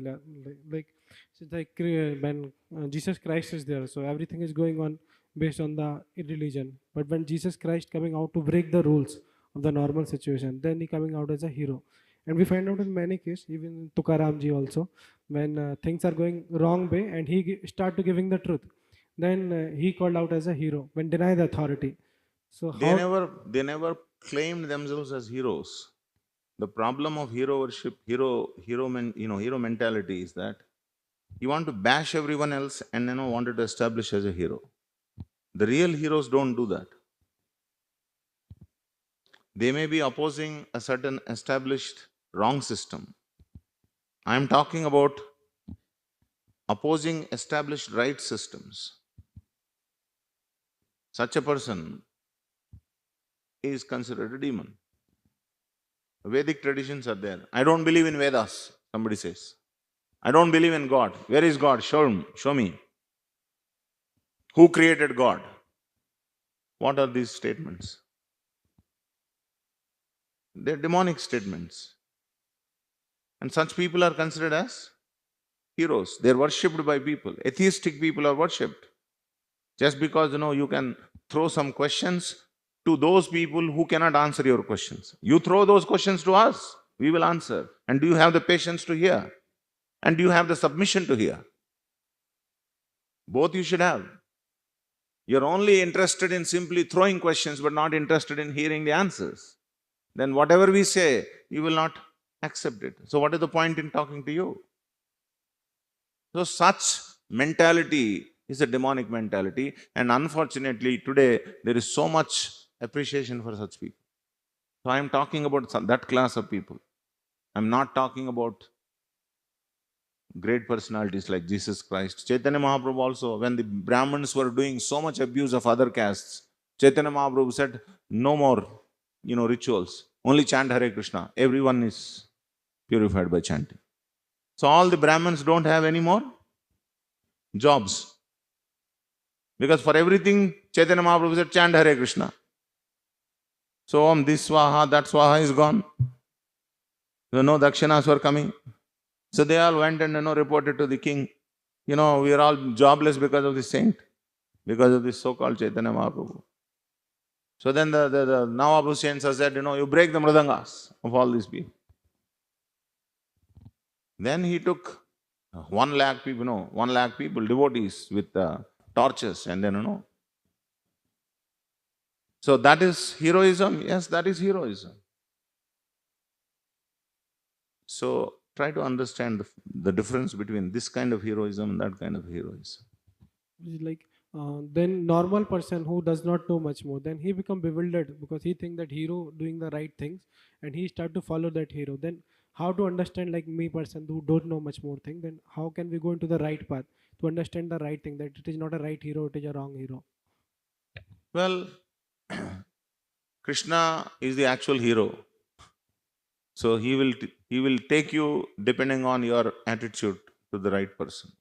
like so it's like when Jesus Christ is there, so everything is going on based on the religion. But when Jesus Christ coming out to break the rules of the normal situation, then he coming out as a hero. And we find out in many cases, even Tukaram ji also, when things are going wrong way, and he start to giving the truth, then he called out as a hero when deny the authority. So They how? never claimed themselves as heroes. The problem of hero worship, hero mentality is that you want to bash everyone else and wanted to establish as a hero. The real heroes don't do that. They may be opposing a certain established wrong system. I am talking about opposing established right systems. Such a person is considered a demon. Vedic traditions are there. I don't believe in Vedas, somebody says. I don't believe in God. Where is God? Show me. Who created God? What are these statements? They're demonic statements. And such people are considered as heroes. They're worshipped by people. Atheistic people are worshipped. Just because, you can throw some questions to those people who cannot answer your questions. You throw those questions to us, we will answer. And do you have the patience to hear? And do you have the submission to hear? Both you should have. You're only interested in simply throwing questions but not interested in hearing the answers. Then whatever we say, you will not accept it. So what is the point in talking to you? So such mentality is a demonic mentality, and unfortunately today there is so much appreciation for such people. So I am talking about that class of people. I'm not talking about great personalities like Jesus Christ. Chaitanya Mahaprabhu also, when the Brahmins were doing so much abuse of other castes, Chaitanya Mahaprabhu said, no more, rituals. Only chant Hare Krishna. Everyone is purified by chanting. So all the Brahmins don't have any more jobs. Because for everything, Chaitanya Mahaprabhu said, chant Hare Krishna. So this swaha, that swaha is gone. No dakshinas were coming. So they all went and reported to the king. We are all jobless because of the saint, because of this so-called Chaitanya Mahaprabhu. So then the Nawab saints said, you break the mridangas of all these people. Then he took 1 lakh people, 1 lakh people, devotees with torches, and then. So that is heroism? Yes, that is heroism. So try to understand the difference between this kind of heroism and that kind of heroism. Which is like then normal person who does not know much more, then he become bewildered because he think that hero doing the right things and he start to follow that hero. Then how to understand, like me person who don't know much more thing, then how can we go into the right path to understand the right thing, that it is not a right hero, it is a wrong hero? Well, Krishna is the actual hero. So he will take you depending on your attitude to the right person.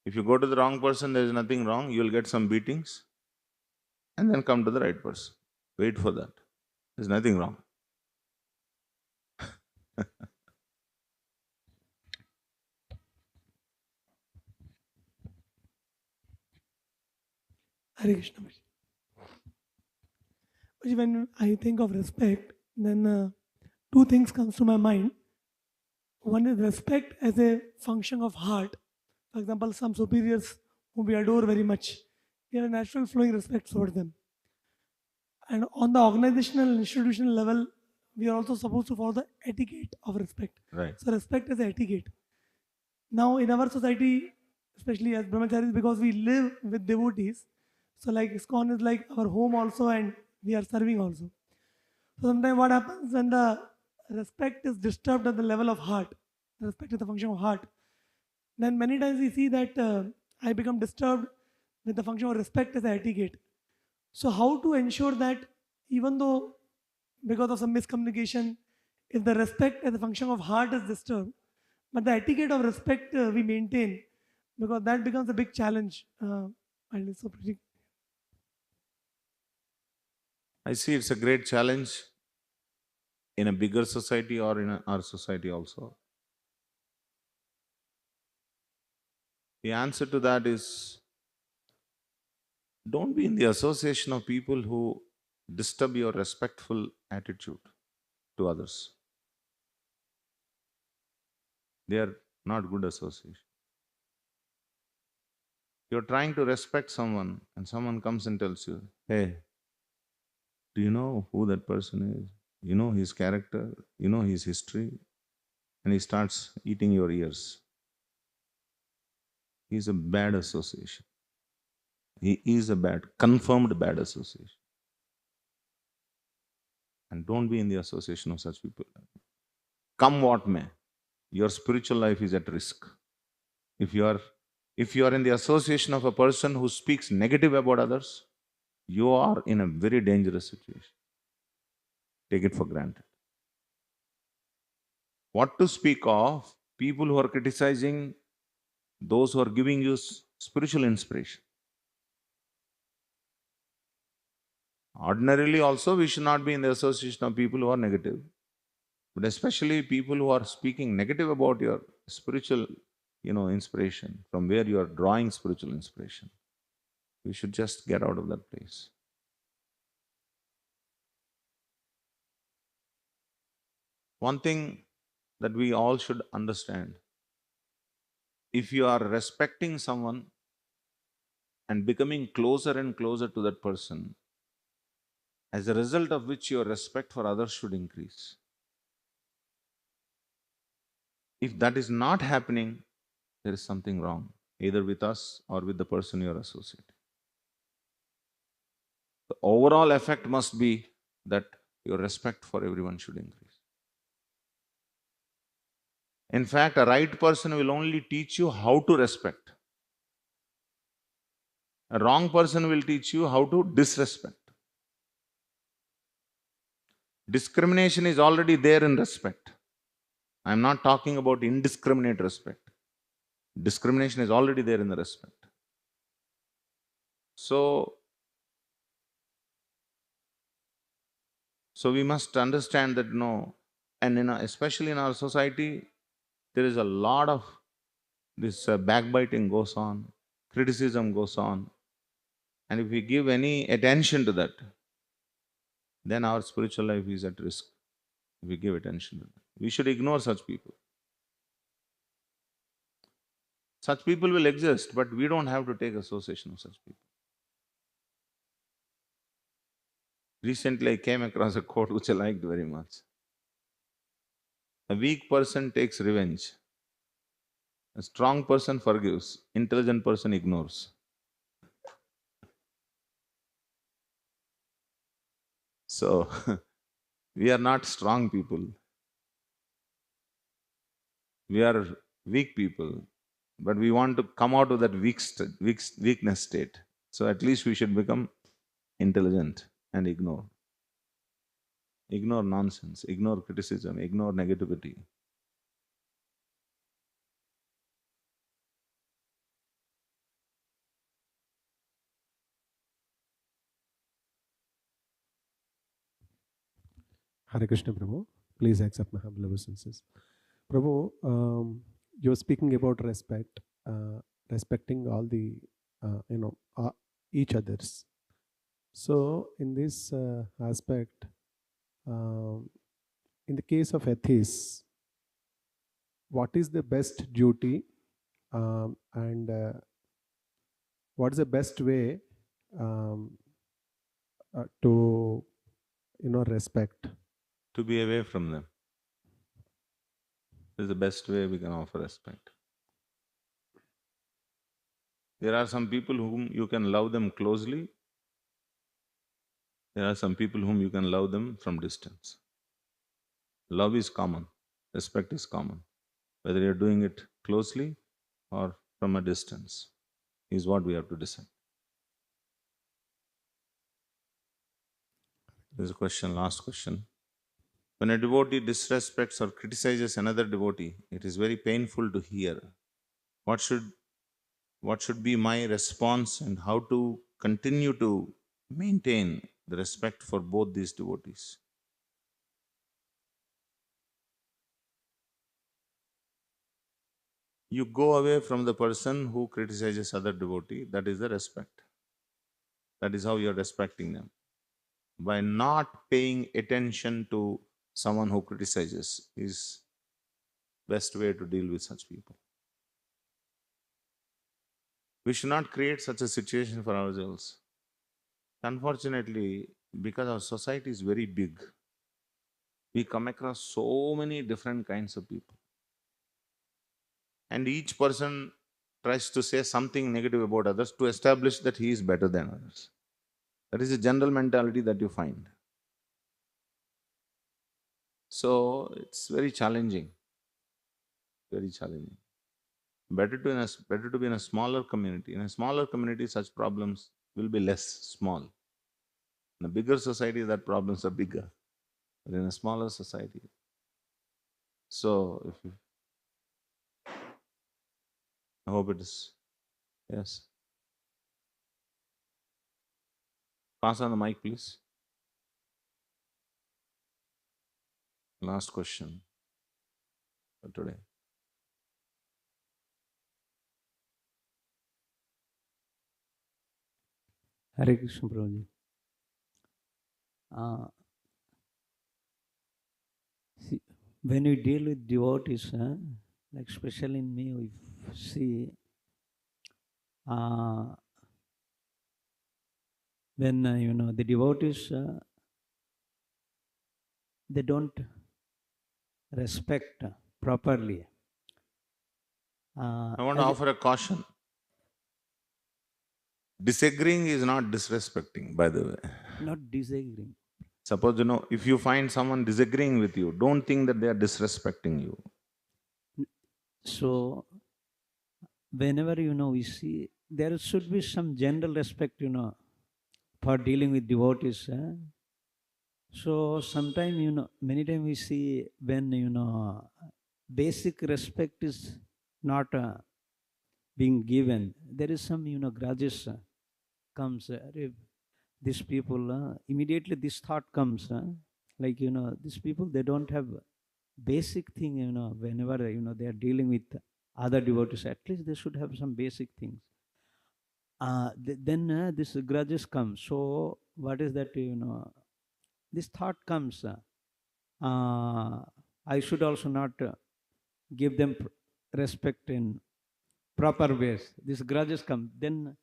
If you go to the wrong person, there is nothing wrong. You will get some beatings and then come to the right person. Wait for that. There's nothing wrong. Hare Krishna. Bhaji. Bhaji, when I think of respect, then two things comes to my mind. One is respect as a function of heart. For example, some superiors whom we adore very much, we have a natural flowing respect towards them. And on the organizational institutional level, we are also supposed to follow the etiquette of respect. Right. So respect is etiquette. Now in our society, especially as brahmacharis, because we live with devotees, so like ISKCON is like our home also, and we are serving also. So sometimes what happens when the respect is disturbed at the level of heart, respect is the function of heart, then many times we see that I become disturbed with the function of respect as a etiquette. So how to ensure that even though because of some miscommunication, if the respect as a function of heart is disturbed, but the etiquette of respect we maintain, because that becomes a big challenge. And it's so pretty. I see it's a great challenge in a bigger society or in our society also. The answer to that is, don't be in the association of people who disturb your respectful attitude to others. They are not good association. You're trying to respect someone and someone comes and tells you, hey, do you know who that person is? You know his character, you know his history, and he starts eating your ears. He's a bad association. He is a confirmed bad association. And don't be in the association of such people. Come what may, your spiritual life is at risk. If you are in the association of a person who speaks negative about others, you are in a very dangerous situation. Take it for granted. What to speak of people who are criticizing those who are giving you spiritual inspiration? Ordinarily also, we should not be in the association of people who are negative. But especially people who are speaking negative about your spiritual, inspiration, from where you are drawing spiritual inspiration. We should just get out of that place. One thing that we all should understand, if you are respecting someone and becoming closer and closer to that person, as a result of which your respect for others should increase. If that is not happening, there is something wrong, either with us or with the person you are associating. The overall effect must be that your respect for everyone should increase. In fact, a right person will only teach you how to respect. A wrong person will teach you how to disrespect. Discrimination is already there in respect. I am not talking about indiscriminate respect. Discrimination is already there in the respect. So we must understand that and especially in our society, there is a lot of this backbiting goes on, criticism goes on. And if we give any attention to that, then our spiritual life is at risk. If we give attention to that, we should ignore such people. Such people will exist, but we don't have to take association of such people. Recently, I came across a quote which I liked very much. A weak person takes revenge. A strong person forgives. Intelligent person ignores. So, we are not strong people. We are weak people. But we want to come out of that weakness state. So, at least we should become intelligent and ignore. Ignore nonsense, ignore criticism, ignore negativity. Hare Krishna, Prabhu. Please accept my humble obeisances. Prabhu, you're speaking about respect, respecting all the, each others. So, in this aspect, in the case of atheists, what is the best duty and what is the best way to, respect? To be away from them is the best way we can offer respect. There are some people whom you can love them closely. There are some people whom you can love them from distance. Love is common. Respect is common. Whether you're doing it closely or from a distance is what we have to decide. There's a question, last question. When a devotee disrespects or criticizes another devotee, it is very painful to hear. What should be my response and how to continue to maintain the respect for both these devotees? You go away from the person who criticizes other devotee, that is the respect. That is how you are respecting them. By not paying attention to someone who criticizes is best way to deal with such people. We should not create such a situation for ourselves. Unfortunately, because our society is very big, we come across so many different kinds of people. And each person tries to say something negative about others to establish that he is better than others. That is a general mentality that you find. So it's very challenging. Very challenging. Better to be in a smaller community. In a smaller community, such problems will be less small. In a bigger society, that problems are bigger. But in a smaller society. So I hope it is. Yes. Pass on the mic, please. Last question for today. Hare Krishna Prabhuji. See, when we deal with devotees, like especially in me, we see when the devotees they don't respect properly. I want to offer a caution. Disagreeing is not disrespecting, by the way. Not disagreeing. Suppose, if you find someone disagreeing with you, don't think that they are disrespecting you. So, whenever, we see, there should be some general respect, for dealing with devotees. So, sometimes, many times we see when, basic respect is not being given, there is some, grudges comes. These people, immediately this thought comes, like, these people, they don't have basic thing, whenever, they are dealing with other devotees, at least they should have some basic things. Then this grudges come. So what is that, this thought comes, I should also not give them respect in proper ways. These grudges come. Then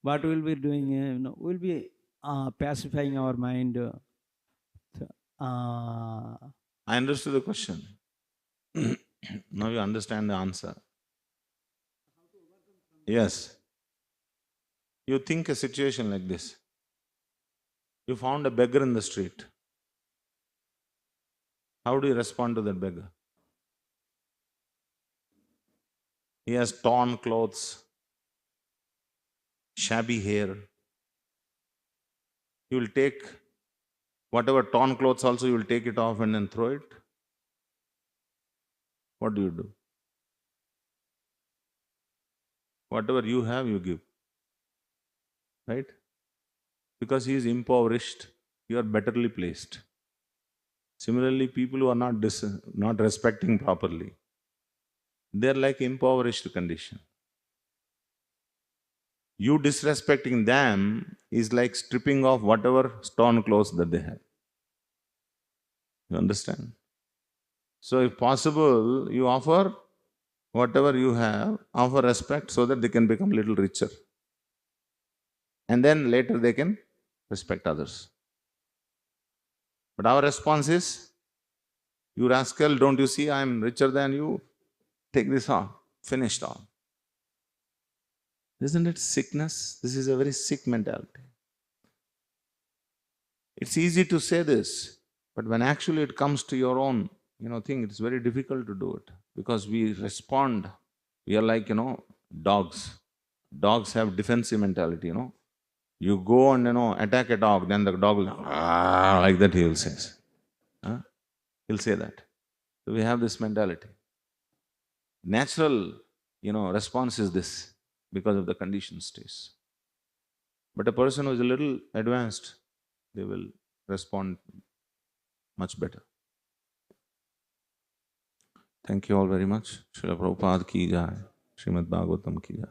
what we'll be doing, we'll be pacifying our mind. I understood the question. Now you understand the answer. Yes. You think a situation like this. You found a beggar in the street. How do you respond to that beggar? He has torn clothes, shabby hair. You will take whatever torn clothes also, you will take it off and then throw it. What do? Whatever you have, you give. Right? Because he is impoverished, you are betterly placed. Similarly, people who are not respecting properly, they are like impoverished condition. You disrespecting them is like stripping off whatever torn clothes that they have. You understand? So if possible, you offer whatever you have, offer respect so that they can become little richer. And then later they can respect others. But our response is, you rascal, don't you see I am richer than you? Take this off, finished off. Isn't it sickness? This is a very sick mentality. It's easy to say this, but when actually it comes to your own, thing, it's very difficult to do it because we respond. We are like, dogs. Dogs have defensive mentality, You go and, attack a dog, then the dog will, like that he will say. Huh? He'll say that. So we have this mentality. Natural, response is this because of the condition stays. But a person who is a little advanced, they will respond much better. Thank you all very much. Srila Prabhupada ki jai. Srimad Bhagavatam ki jai.